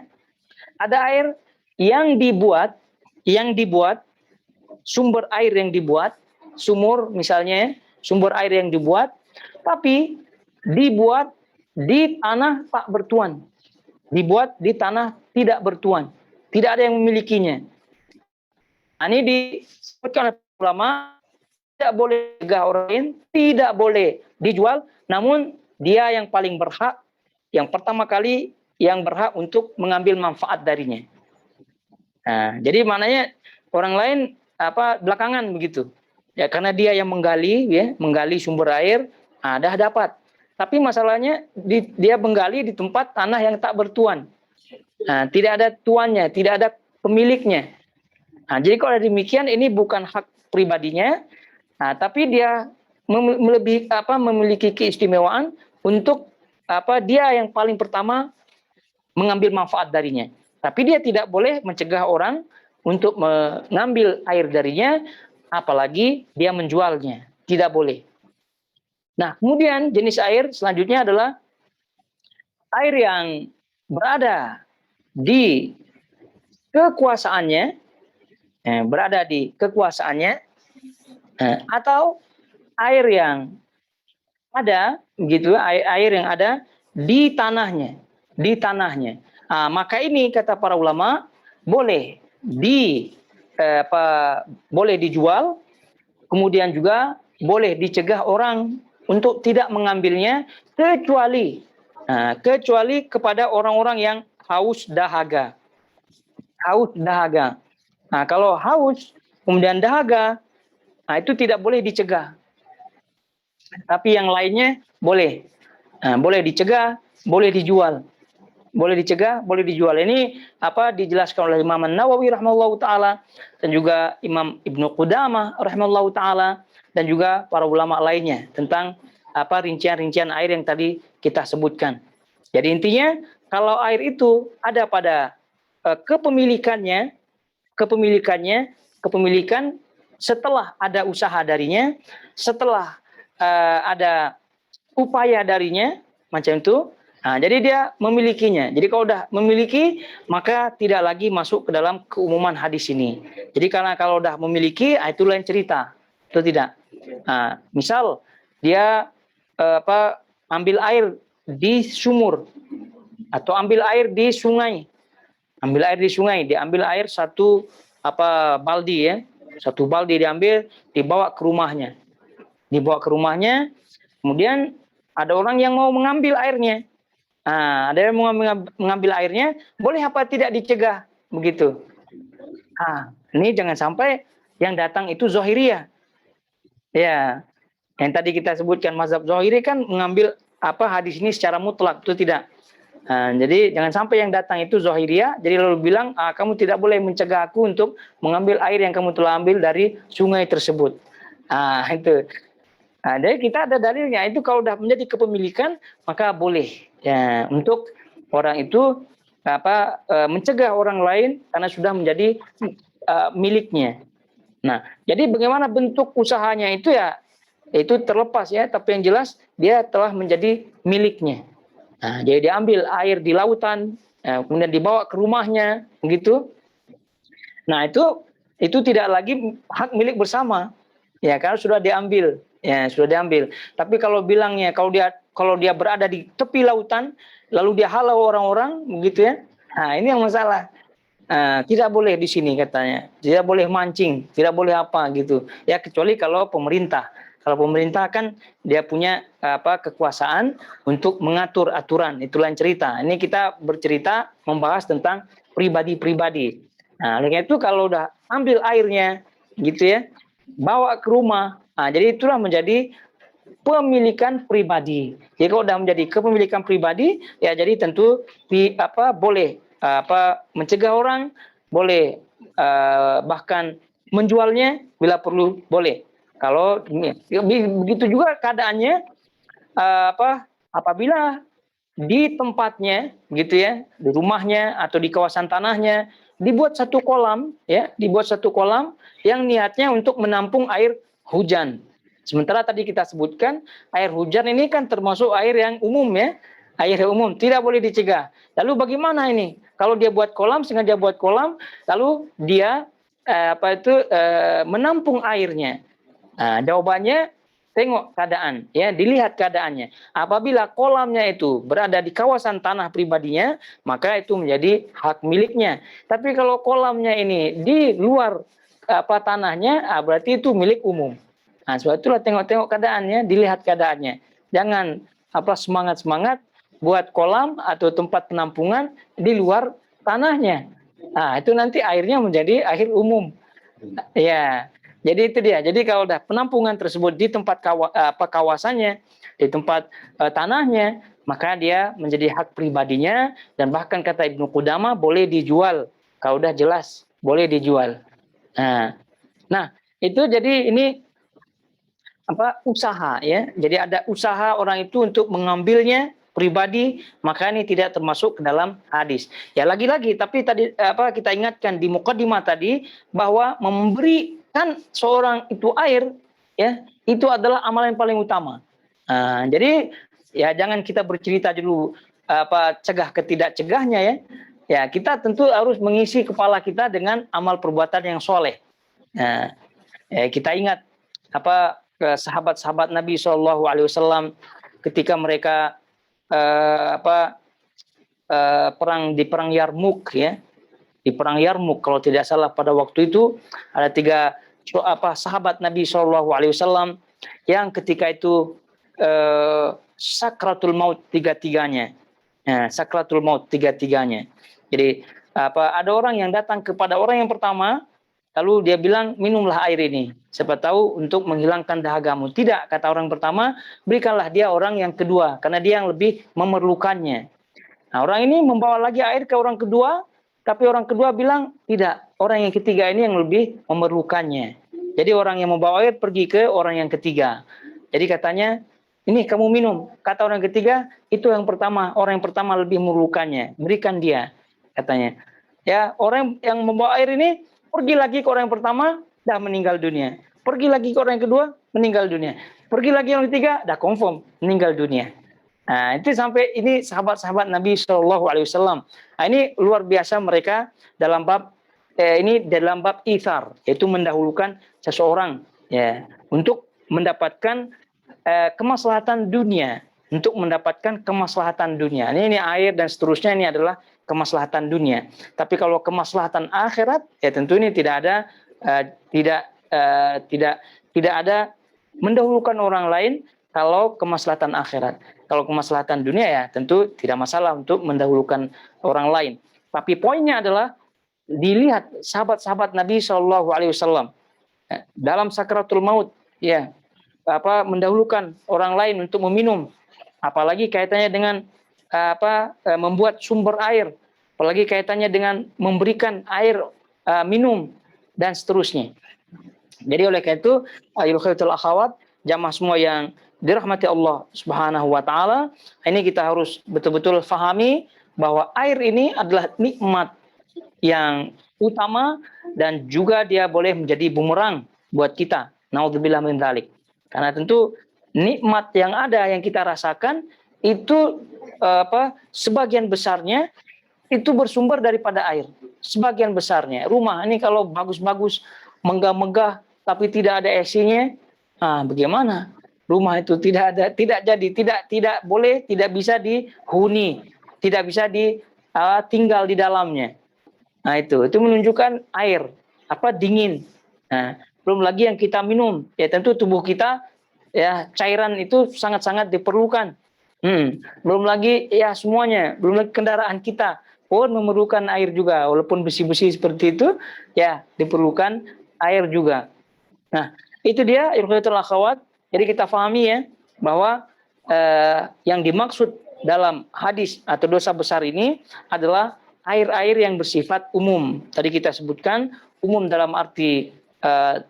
Ada air yang dibuat, sumber air yang dibuat, sumur misalnya, sumber air yang dibuat, tapi dibuat di tanah tak bertuan. Dibuat di tanah tidak bertuan. Tidak ada yang memilikinya. Nah, ini disebutkan oleh ulama, tidak boleh cegah orang lain, tidak boleh dijual, namun dia yang paling berhak, yang pertama kali yang berhak untuk mengambil manfaat darinya. Nah, jadi maknanya orang lain belakangan begitu. Ya, karena dia yang menggali, ya, menggali sumber air, dah dapat. Tapi masalahnya dia menggali di tempat tanah yang tak bertuan. Nah, tidak ada tuannya, tidak ada pemiliknya. Nah, jadi kalau demikian ini bukan hak pribadinya, tapi dia memiliki keistimewaan untuk dia yang paling pertama mengambil manfaat darinya. Tapi dia tidak boleh mencegah orang untuk mengambil air darinya, apalagi dia menjualnya. Tidak boleh. Nah, kemudian jenis air selanjutnya adalah air yang berada di kekuasaannya, atau air yang ada, begitu, air yang ada di tanahnya, maka ini kata para ulama boleh boleh dijual, kemudian juga boleh dicegah orang untuk tidak mengambilnya kecuali kepada orang-orang yang haus dahaga. Nah, kalau haus kemudian dahaga, itu tidak boleh dicegah. Tapi yang lainnya boleh. Boleh dicegah, boleh dijual. Boleh dicegah, boleh dijual. Ini dijelaskan oleh Imam An-Nawawi rahimahullahu taala dan juga Imam Ibnu Qudamah rahimahullahu taala dan juga para ulama lainnya tentang rincian-rincian air yang tadi kita sebutkan. Jadi intinya kalau air itu ada pada kepemilikan setelah ada usaha darinya, setelah ada upaya darinya, macam itu, Nah, jadi dia memilikinya. Jadi kalau udah memiliki, maka tidak lagi masuk ke dalam keumuman hadis ini. Jadi karena kalau udah memiliki, itu lain cerita. Itu tidak. Nah, misal dia ambil air di sumur atau ambil air di sungai. Ambil air di sungai, diambil air satu baldi ya. Satu baldi diambil, dibawa ke rumahnya. Dibawa ke rumahnya, kemudian ada orang yang mau mengambil airnya. Nah, ada yang mengambil airnya, boleh apa tidak dicegah begitu. Nah, ini jangan sampai yang datang itu Zahiriyah. Ya, yang tadi kita sebutkan mazhab Zahiri kan mengambil hadis ini secara mutlak, itu tidak. Nah, jadi jangan sampai yang datang itu Zahiriyah, jadi lalu bilang, kamu tidak boleh mencegah aku untuk mengambil air yang kamu telah ambil dari sungai tersebut. Nah, itu. Nah, jadi kita ada dalilnya, itu kalau sudah menjadi kepemilikan, maka boleh ya untuk orang itu mencegah orang lain karena sudah menjadi miliknya. Nah, jadi bagaimana bentuk usahanya itu ya, itu terlepas ya, tapi yang jelas dia telah menjadi miliknya. Nah, jadi diambil air di lautan, kemudian dibawa ke rumahnya, begitu. Nah, itu tidak lagi hak milik bersama, ya karena sudah diambil, ya sudah diambil. Tapi kalau bilangnya kalau dia berada di tepi lautan, lalu dia halau orang-orang, begitu ya. Nah, ini yang masalah. Tidak boleh di sini katanya, tidak boleh mancing, tidak boleh apa gitu. Ya kecuali kalau pemerintah. Kalau pemerintah kan dia punya kekuasaan untuk mengatur aturan, itu lain cerita. Ini kita bercerita membahas tentang pribadi-pribadi. Nah, oleh itu kalau udah ambil airnya, gitu ya, bawa ke rumah. Nah, jadi itulah menjadi pemilikan pribadi. Jadi kalau sudah menjadi kepemilikan pribadi, ya jadi tentu boleh mencegah orang, boleh bahkan menjualnya bila perlu boleh. Kalau begitu juga keadaannya apabila di tempatnya gitu ya, di rumahnya atau di kawasan tanahnya dibuat satu kolam ya, dibuat satu kolam yang niatnya untuk menampung air hujan. Sementara tadi kita sebutkan air hujan ini kan termasuk air yang umum ya, air yang umum tidak boleh dicegah. Lalu bagaimana ini? Kalau dia buat kolam, sengaja buat kolam, lalu dia menampung airnya. Nah, jawabannya tengok keadaan, ya dilihat keadaannya. Apabila kolamnya itu berada di kawasan tanah pribadinya, maka itu menjadi hak miliknya. Tapi kalau kolamnya ini di luar tanahnya, berarti itu milik umum. Nah, sebab itulah tengok-tengok keadaannya, dilihat keadaannya. Jangan semangat-semangat buat kolam atau tempat penampungan di luar tanahnya. Nah, itu nanti airnya menjadi air umum. Ya, jadi itu dia. Jadi kalau udah penampungan tersebut di tempat kawasannya, di tempat tanahnya, maka dia menjadi hak pribadinya dan bahkan kata Ibnu Qudamah boleh dijual. Kalau udah jelas boleh dijual. Nah, itu jadi ini usaha ya. Jadi ada usaha orang itu untuk mengambilnya pribadi, maka ini tidak termasuk ke dalam hadis. Ya lagi-lagi tapi tadi kita ingatkan di mukadimah tadi bahwa memberikan seorang itu air ya, itu adalah amalan yang paling utama. Jadi ya jangan kita bercerita dulu cegah ketidak cegahnya ya. Ya, kita tentu harus mengisi kepala kita dengan amal perbuatan yang soleh. Nah, kita ingat sahabat-sahabat Nabi SAW ketika mereka di perang Yarmuk ya, di perang Yarmuk kalau tidak salah pada waktu itu ada 3 sahabat Nabi SAW yang ketika itu sakratul maut tiga-tiganya. Nah, sakratul maut tiga-tiganya. Jadi ada orang yang datang kepada orang yang pertama, lalu dia bilang, minumlah air ini. Siapa tahu untuk menghilangkan dahagamu. Tidak, kata orang pertama, berikanlah dia orang yang kedua. Karena dia yang lebih memerlukannya. Nah, orang ini membawa lagi air ke orang kedua, tapi orang kedua bilang, tidak. Orang yang ketiga ini yang lebih memerlukannya. Jadi orang yang membawa air pergi ke orang yang ketiga. Jadi katanya, ini kamu minum. Kata orang ketiga, itu yang pertama. Orang yang pertama lebih memerlukannya. Berikan dia, katanya. Ya, orang yang membawa air ini, pergi lagi ke orang yang pertama, dah meninggal dunia. Pergi lagi ke orang yang kedua, meninggal dunia. Pergi lagi yang ketiga, dah confirm, meninggal dunia. Nah, itu sampai ini sahabat-sahabat Nabi Shallallahu Alaihi Wasallam. Nah, ini luar biasa mereka dalam bab ini dalam bab ithar, yaitu mendahulukan seseorang ya untuk mendapatkan kemaslahatan dunia, untuk mendapatkan kemaslahatan dunia. Ini air dan seterusnya ini adalah kemaslahatan dunia. Tapi kalau kemaslahatan akhirat, ya tentu ini tidak ada tidak ada mendahulukan orang lain kalau kemaslahatan akhirat. Kalau kemaslahatan dunia ya tentu tidak masalah untuk mendahulukan orang lain. Tapi poinnya adalah dilihat sahabat-sahabat Nabi Shallallahu Alaihi Wasallam dalam sakaratul maut, ya mendahulukan orang lain untuk meminum, apalagi kaitannya dengan membuat sumber air, apalagi kaitannya dengan memberikan air minum dan seterusnya. Jadi oleh karena itu, ayyuhal akhwat, jamaah semua yang dirahmati Allah Subhanahu wa taala, ini kita harus betul-betul fahami bahwa air ini adalah nikmat yang utama dan juga dia boleh menjadi bumerang buat kita. Naudzubillah min dzalik. Karena tentu nikmat yang ada yang kita rasakan itu sebagian besarnya itu bersumber daripada air. Sebagian besarnya. Rumah ini kalau bagus-bagus, megah-megah tapi tidak ada AC-nya, bagaimana? Rumah itu tidak boleh, tidak bisa dihuni, tidak bisa tinggal di dalamnya. Nah, itu menunjukkan air dingin. Nah, belum lagi yang kita minum, ya tentu tubuh kita ya cairan itu sangat-sangat diperlukan. Belum lagi ya semuanya, belum lagi kendaraan kita pun memerlukan air juga, walaupun besi-besi seperti itu ya diperlukan air juga. Nah, itu dia ikhwatul akhwat. Jadi kita pahami ya bahwa yang dimaksud dalam hadis atau dosa besar ini adalah air-air yang bersifat umum. Tadi kita sebutkan umum dalam arti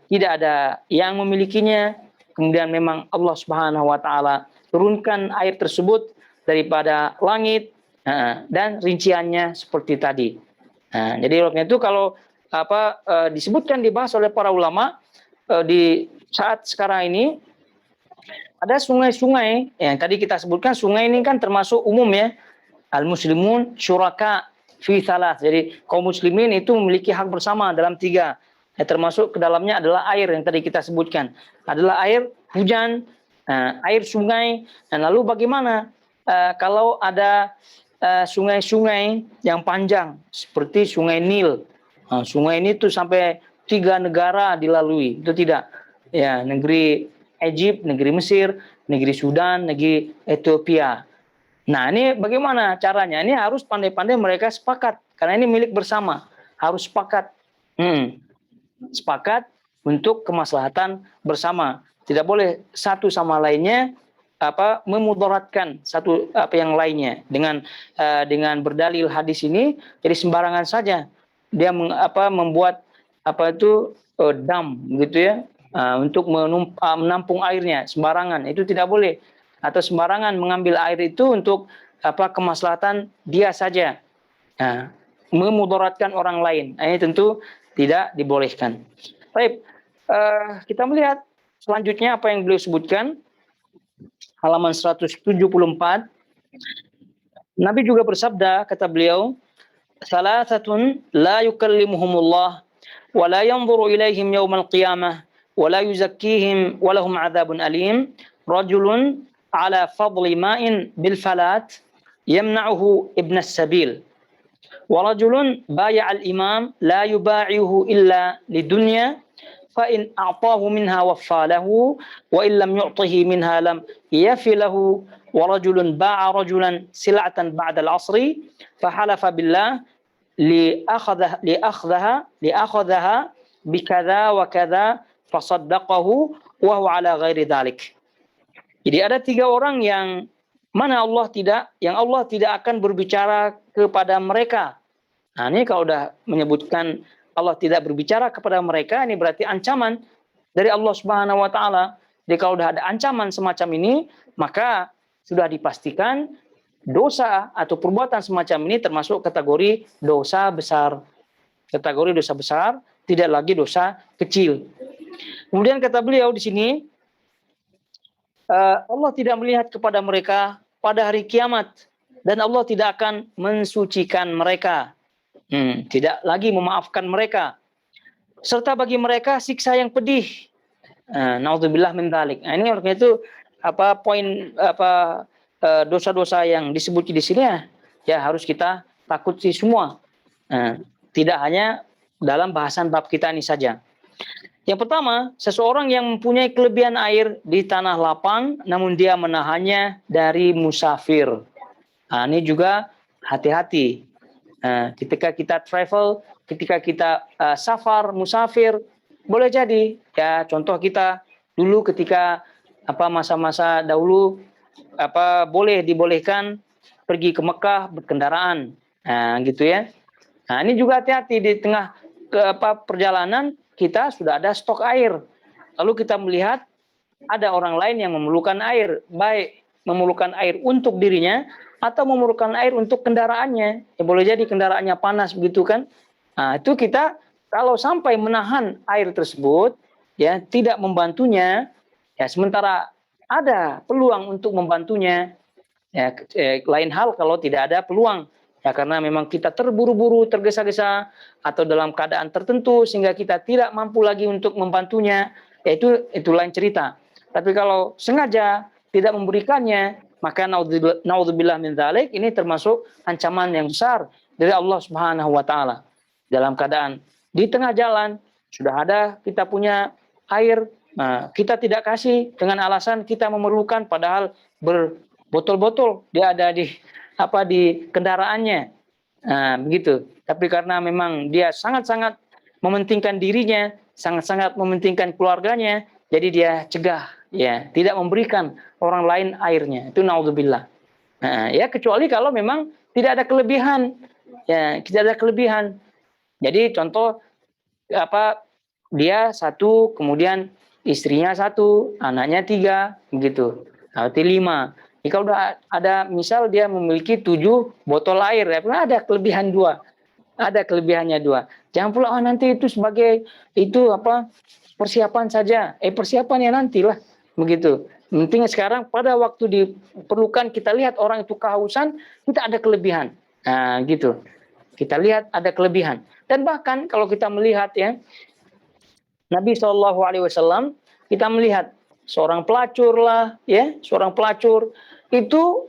tidak ada yang memilikinya. Kemudian memang Allah Subhanahu wa taala turunkan air tersebut daripada langit dan rinciannya seperti tadi. Jadi oleh itu kalau disebutkan dibahas oleh para ulama di saat sekarang ini ada sungai-sungai yang tadi kita sebutkan. Sungai ini kan termasuk umum ya. Al-muslimun syuraka fi thalath. Jadi kaum muslimin itu memiliki hak bersama dalam 3. Termasuk ke dalamnya adalah air yang tadi kita sebutkan. Adalah air hujan, air sungai. Dan lalu bagaimana kalau ada sungai-sungai yang panjang seperti sungai Nil. Sungai ini tuh sampai 3 negara dilalui. Itu tidak. Ya, negeri Egypt, negeri Mesir, negeri Sudan, negeri Ethiopia. Nah, ini bagaimana caranya? Ini harus pandai-pandai mereka sepakat. Karena ini milik bersama. Harus sepakat. Sepakat untuk kemaslahatan bersama. Tidak boleh satu sama lainnya memudaratkan satu yang lainnya dengan berdalil hadis ini. Jadi sembarangan saja dia membuat dam gitu ya. Untuk menampung airnya sembarangan, itu tidak boleh. Atau sembarangan mengambil air itu untuk kemaslahatan dia saja, memudaratkan orang lain. Ini tentu tidak dibolehkan. Baik, kita melihat selanjutnya apa yang beliau sebutkan, halaman 174. Nabi juga bersabda, kata beliau, "Salasatun la yukallimuhumullah wa la yanzuru ilaihim yaumal qiyamah ولا يزكيهم ولهم عذاب أليم رجل على فضل ماء بالفلات يمنعه ابن السبيل ورجل بايع الإمام لا يبايعه إلا للدنيا فإن أعطاه منها وفى له وإن لم يعطه منها لم يفي له ورجل باع رجلا سلعة بعد العصر فحلف بالله لأخذها بكذا وكذا fasaddaqahu wa huwa ala ghairi dzalik." Jadi ada 3 orang yang Allah tidak akan berbicara kepada mereka. Nah, ini kalau udah menyebutkan Allah tidak berbicara kepada mereka, ini berarti ancaman dari Allah Subhanahu wa taala. Jadi kalau udah ada ancaman semacam ini, maka sudah dipastikan dosa atau perbuatan semacam ini termasuk kategori dosa besar. Kategori dosa besar, tidak lagi dosa kecil. Kemudian kata beliau di sini, Allah tidak melihat kepada mereka pada hari kiamat dan Allah tidak akan mensucikan mereka. Tidak lagi memaafkan mereka. Serta bagi mereka siksa yang pedih. Naudzubillah min dzalik. Nah, ini artinya itu dosa-dosa yang disebut di sini ya harus kita takuti semua. Tidak hanya dalam bahasan bab kita ini saja. Yang pertama, seseorang yang mempunyai kelebihan air di tanah lapang namun dia menahannya dari musafir. Ini juga hati-hati. Ketika kita travel, ketika kita safar, musafir, boleh jadi ya contoh kita dulu ketika masa-masa dahulu boleh dibolehkan pergi ke Mekah berkendaraan, gitu ya. Nah, ini juga hati-hati di tengah perjalanan kita sudah ada stok air. Lalu kita melihat ada orang lain yang memerlukan air, baik memerlukan air untuk dirinya atau memerlukan air untuk kendaraannya. Ya, boleh jadi kendaraannya panas begitu kan. Nah, itu kita kalau sampai menahan air tersebut ya tidak membantunya, ya sementara ada peluang untuk membantunya, ya lain hal kalau tidak ada peluang. Ya karena memang kita terburu-buru, tergesa-gesa atau dalam keadaan tertentu sehingga kita tidak mampu lagi untuk membantunya, ya itu lain cerita. Tapi kalau sengaja tidak memberikannya, maka naudzubillah min dzalik, ini termasuk ancaman yang besar dari Allah Subhanahu wa taala. Dalam keadaan di tengah jalan sudah ada kita punya air, kita tidak kasih dengan alasan kita memerlukan, padahal berbotol-botol dia ada di kendaraannya, begitu. Tapi karena memang dia sangat-sangat mementingkan dirinya, sangat-sangat mementingkan keluarganya, jadi dia cegah, ya tidak memberikan orang lain airnya. Itu naudzubillah. Ya kecuali kalau memang tidak ada kelebihan, ya tidak ada kelebihan. Jadi contoh dia satu, kemudian istrinya satu, anaknya 3, begitu. Berarti 5. Jika udah ada misal dia memiliki 7 botol air, ya ada kelebihan 2. Ada kelebihannya 2. Jangan pula nanti itu sebagai persiapan saja. Persiapan ya nantilah, begitu. Penting sekarang pada waktu diperlukan kita lihat orang itu kehausan, kita ada kelebihan. Nah, gitu. Kita lihat ada kelebihan. Dan bahkan kalau kita melihat ya Nabi SAW, kita melihat seorang pelacur lah, ya, seorang pelacur itu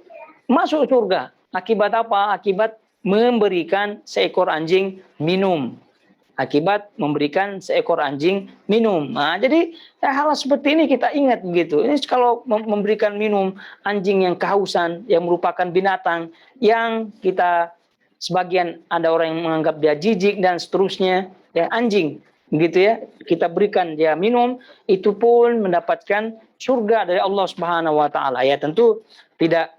masuk surga. Akibat apa? Akibat memberikan seekor anjing minum. Akibat memberikan seekor anjing minum. Nah, jadi hal seperti ini kita ingat begitu. Ini kalau memberikan minum anjing yang kehausan, yang merupakan binatang yang kita sebagian ada orang yang menganggap dia jijik dan seterusnya, ya anjing. Begitu ya, kita berikan dia minum, itu pun mendapatkan surga dari Allah Subhanahu wa taala. Ya tentu tidak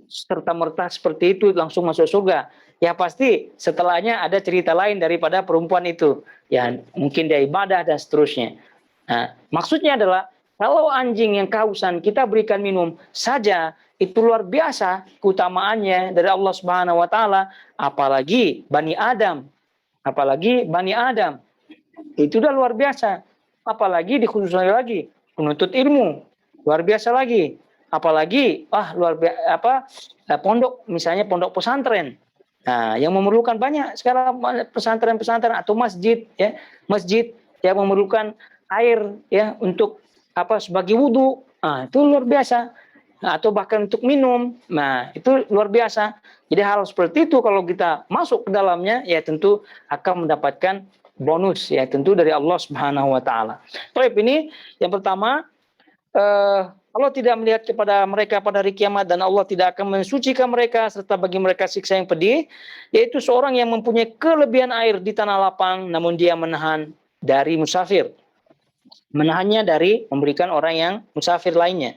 serta-merta seperti itu langsung masuk surga. Ya pasti setelahnya ada cerita lain daripada perempuan itu. Ya mungkin dia ibadah dan seterusnya. Nah, maksudnya adalah kalau anjing yang kehausan kita berikan minum saja, itu luar biasa keutamaannya dari Allah Subhanahu wa taala, apalagi Bani Adam. Apalagi Bani Adam. Itu udah luar biasa. Apalagi dikhususkan lagi penuntut ilmu, luar biasa lagi. Apalagi luar biasa pondok, misalnya pondok pesantren. Nah, yang memerlukan banyak sekarang pesantren-pesantren atau masjid ya, masjid yang memerlukan air ya untuk sebagai wudhu. Nah, itu luar biasa. Nah, atau bahkan untuk minum. Nah, itu luar biasa. Jadi hal seperti itu kalau kita masuk ke dalamnya ya tentu akan mendapatkan bonus ya tentu dari Allah Subhanahu wa taala. Baik, ini yang pertama, Allah tidak melihat kepada mereka pada hari kiamat dan Allah tidak akan mensucikan mereka serta bagi mereka siksa yang pedih, yaitu seorang yang mempunyai kelebihan air di tanah lapang namun dia menahan dari musafir. Menahannya dari memberikan orang yang musafir lainnya.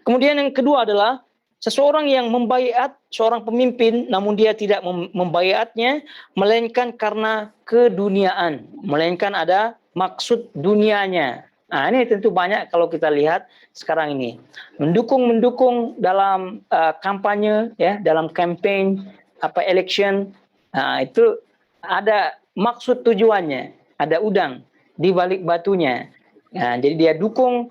Kemudian yang kedua adalah seseorang yang membaiat seorang pemimpin namun dia tidak membaiatnya melainkan karena keduniaan, melainkan ada maksud dunianya. Nah, ini tentu banyak kalau kita lihat sekarang ini. Mendukung dalam kampanye ya, dalam campaign election. Nah, itu ada maksud tujuannya, ada udang di balik batunya. Nah, jadi dia dukung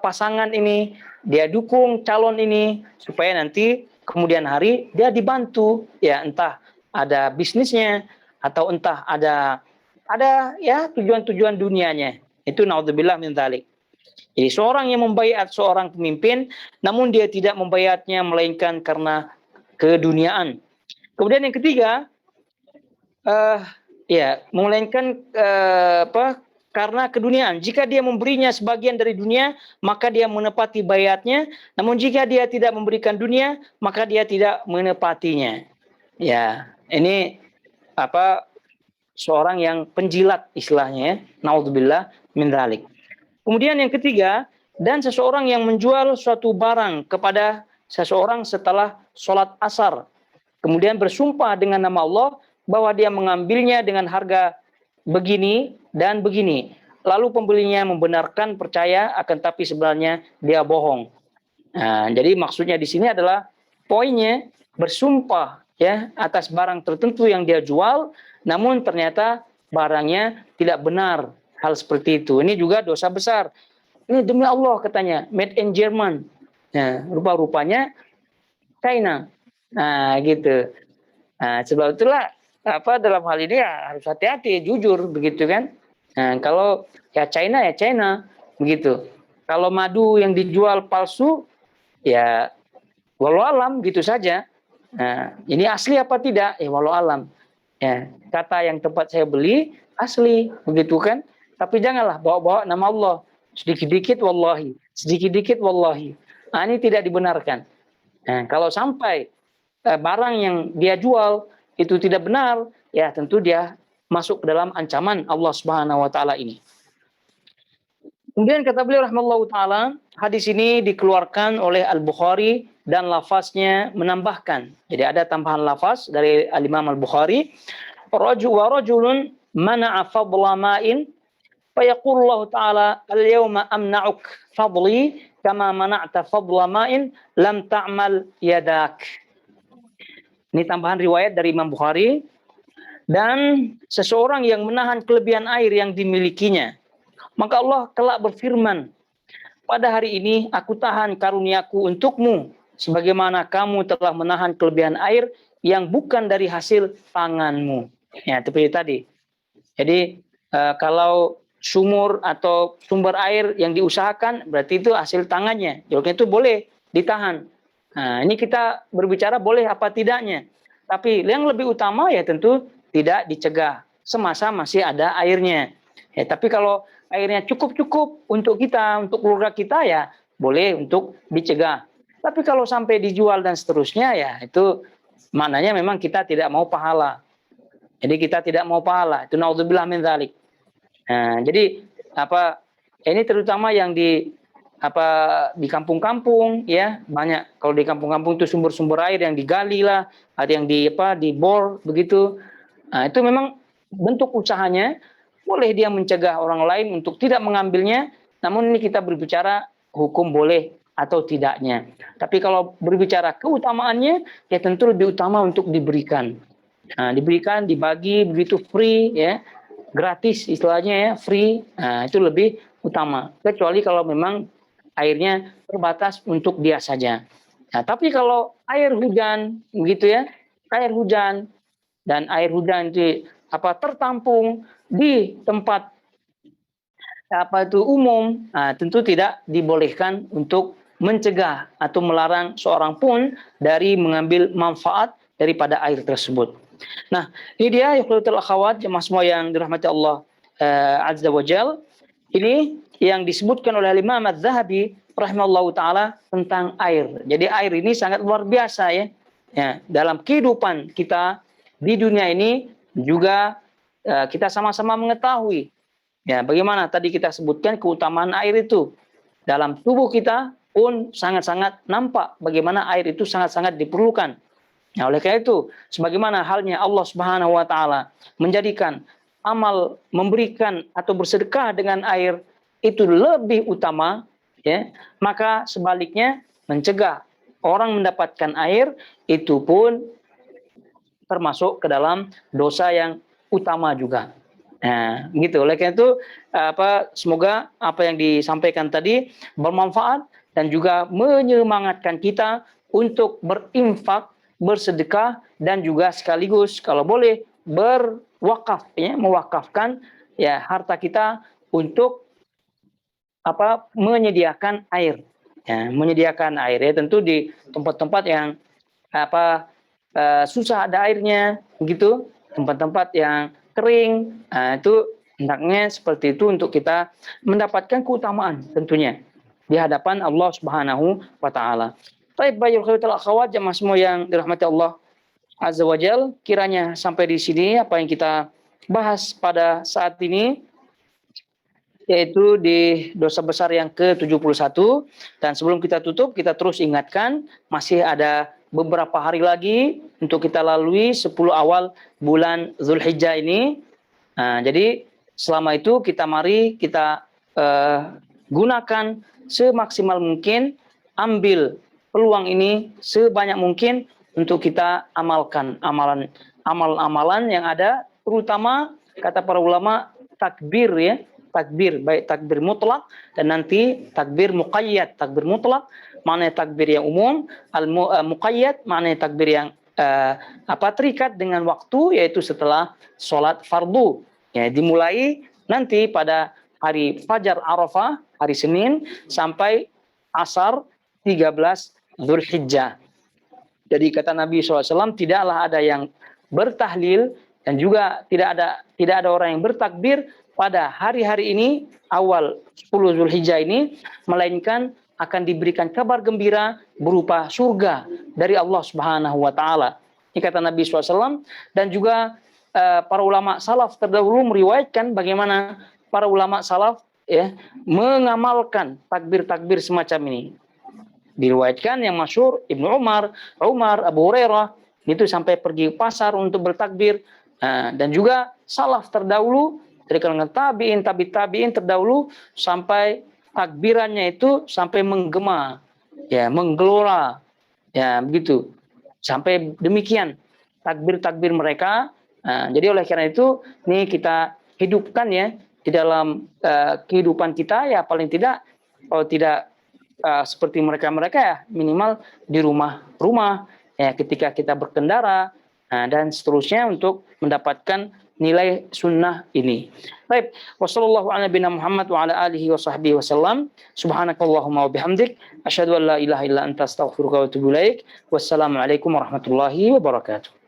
pasangan ini, dia dukung calon ini supaya nanti kemudian hari dia dibantu, ya entah ada bisnisnya atau entah ada ya tujuan-tujuan dunianya. Itu naudzubillah min dzalik. Jadi seorang yang membaiat seorang pemimpin, namun dia tidak membaiatnya melainkan karena keduniaan. Kemudian yang ketiga, melainkan karena keduniaan. Jika dia memberinya sebagian dari dunia, maka dia menepati baiatnya. Namun jika dia tidak memberikan dunia, maka dia tidak menepatinya. Ya, ini seorang yang penjilat istilahnya, ya. Naudzubillah min dzalik. Kemudian yang ketiga, dan seseorang yang menjual suatu barang kepada seseorang setelah sholat asar, kemudian bersumpah dengan nama Allah bahwa dia mengambilnya dengan harga begini dan begini. Lalu pembelinya membenarkan, percaya, akan tapi sebenarnya dia bohong. Nah, jadi maksudnya di sini adalah poinnya bersumpah ya atas barang tertentu yang dia jual, namun ternyata barangnya tidak benar. Hal seperti itu. Ini juga dosa besar. Ini demi Allah katanya, made in German. Nah, rupa-rupanya China. Nah, gitu. Nah, sebab itulah dalam hal ini ya harus hati-hati, jujur begitu kan. Nah, kalau ya China, begitu. Kalau madu yang dijual palsu, ya walau alam gitu saja. Nah, ini asli apa tidak? Ya walau alam. Ya, kata yang tempat saya beli asli, begitu kan? Tapi janganlah bawa-bawa nama Allah. Sedikit-dikit wallahi, sedikit-dikit wallahi. Nah, ini tidak dibenarkan. Nah, kalau sampai barang yang dia jual itu tidak benar, ya tentu dia masuk ke dalam ancaman Allah Subhanahu wa taala ini. Kemudian kata beliau rahimallahu taala, hadis ini dikeluarkan oleh Al-Bukhari dan lafaznya menambahkan. Jadi ada tambahan lafaz dari Al-Imam Al-Bukhari, rajulun mana'a fadla ma'in fayaqulullahu ta'ala al-yawma amna'uk fadli kama mana'ta fadla ma'in lam ta'mal yadak. Ini tambahan riwayat dari Imam Bukhari. Dan seseorang yang menahan kelebihan air yang dimilikinya, maka Allah kelak berfirman, pada hari ini aku tahan karuniaku untukmu, sebagaimana kamu telah menahan kelebihan air yang bukan dari hasil tanganmu. Ya, seperti tadi. Jadi kalau sumur atau sumber air yang diusahakan, berarti itu hasil tangannya. Jadi itu boleh ditahan. Nah, ini kita berbicara boleh apa tidaknya. Tapi yang lebih utama ya tentu tidak dicegah semasa masih ada airnya. Ya, tapi kalau airnya cukup untuk kita, untuk keluarga kita, ya boleh untuk dicegah. Tapi kalau sampai dijual dan seterusnya, ya itu maknanya memang kita tidak mau pahala. Jadi kita tidak mau pahala. Itu naudzubillah min dzalik. Nah, jadi ini terutama yang di kampung-kampung, ya banyak. Kalau di kampung-kampung itu sumber-sumber air yang digali lah, ada yang dibor begitu. Nah, itu memang bentuk usahanya, boleh dia mencegah orang lain untuk tidak mengambilnya, namun ini kita berbicara hukum boleh atau tidaknya. Tapi kalau berbicara keutamaannya, ya tentu lebih utama untuk diberikan. Nah, diberikan, dibagi begitu free, ya gratis istilahnya ya, free. Nah, itu lebih utama. Kecuali kalau memang airnya terbatas untuk dia saja. Nah, tapi kalau air hujan begitu ya, air hujan dan air hujan itu tertampung di tempat umum, nah, tentu tidak dibolehkan untuk mencegah atau melarang seorang pun dari mengambil manfaat daripada air tersebut. Nah, ini dia ikhwatul akhwat jemaah semua yang dirahmati Allah azza wajal. Ini yang disebutkan oleh Imam Az-Zahabi rahimallahu taala tentang air. Jadi air ini sangat luar biasa ya. Ya, dalam kehidupan kita di dunia ini juga kita sama-sama mengetahui ya bagaimana tadi kita sebutkan keutamaan air itu. Dalam tubuh kita pun sangat-sangat nampak bagaimana air itu sangat-sangat diperlukan. Nah, oleh karena itu, sebagaimana halnya Allah Subhanahu wa taala menjadikan amal memberikan atau bersedekah dengan air itu lebih utama, ya, maka sebaliknya mencegah orang mendapatkan air itu pun termasuk ke dalam dosa yang utama juga. Nah, gitu. Oleh karena itu semoga apa yang disampaikan tadi bermanfaat dan juga menyemangatkan kita untuk berinfak, bersedekah dan juga sekaligus kalau boleh berwakaf ya, mewakafkan ya harta kita untuk menyediakan air. Ya, menyediakan air ya tentu di tempat-tempat yang susah ada airnya gitu, tempat-tempat yang kering. Nah, itu hendaknya seperti itu untuk kita mendapatkan keutamaan tentunya di hadapan Allah Subhanahu wa taala. Baik, baikul akhwat jamaah semua yang dirahmati Allah Azza wa Jal, kiranya sampai di sini apa yang kita bahas pada saat ini yaitu di dosa besar yang ke-71. Dan sebelum kita tutup, kita terus ingatkan masih ada beberapa hari lagi untuk kita lalui 10 awal bulan Zulhijjah ini. Nah, jadi selama itu mari kita gunakan semaksimal mungkin, ambil peluang ini sebanyak mungkin untuk kita amalkan amalan-amalan yang ada, terutama kata para ulama takbir ya, takbir baik takbir mutlak dan nanti takbir muqayyad. Takbir mutlak maknanya takbir yang umum, muqayyad maknanya takbir yang terikat dengan waktu, yaitu setelah sholat fardu. Ya, dimulai nanti pada hari Fajar Arafah, hari Senin sampai Asar 13 Dzulhijjah. Jadi kata Nabi SAW, tidaklah ada yang bertahlil dan juga tidak ada orang yang bertakbir pada hari-hari ini, awal 10 Zulhijjah ini, melainkan akan diberikan kabar gembira berupa surga dari Allah Subhanahu wa taala. Ini kata Nabi SAW. Dan juga para ulama salaf terdahulu meriwayatkan bagaimana para ulama salaf ya mengamalkan takbir-takbir semacam ini. Diriwayatkan yang masyhur Ibnu Umar, Abu Hurairah itu sampai pergi ke pasar untuk bertakbir. Dan juga salaf terdahulu dari kalangan tabi'in terdahulu sampai takbirannya itu sampai menggema, ya, menggelora, ya begitu. Sampai demikian takbir-takbir mereka. Jadi oleh karena itu ini kita hidupkan ya di dalam kehidupan kita, ya paling tidak kalau tidak seperti mereka ya minimal di rumah-rumah ya, ketika kita berkendara dan seterusnya untuk mendapatkan nilai sunnah ini. Baik, wassallallahu ala nabiyina Muhammad wa ala alihi wa sahbihi wasallam. Subhanakallahumma wa bihamdik asyhadu an la ilaha illa anta astaghfiruka wa atubu ilaik. Wassalamualaikum warahmatullahi wabarakatuh.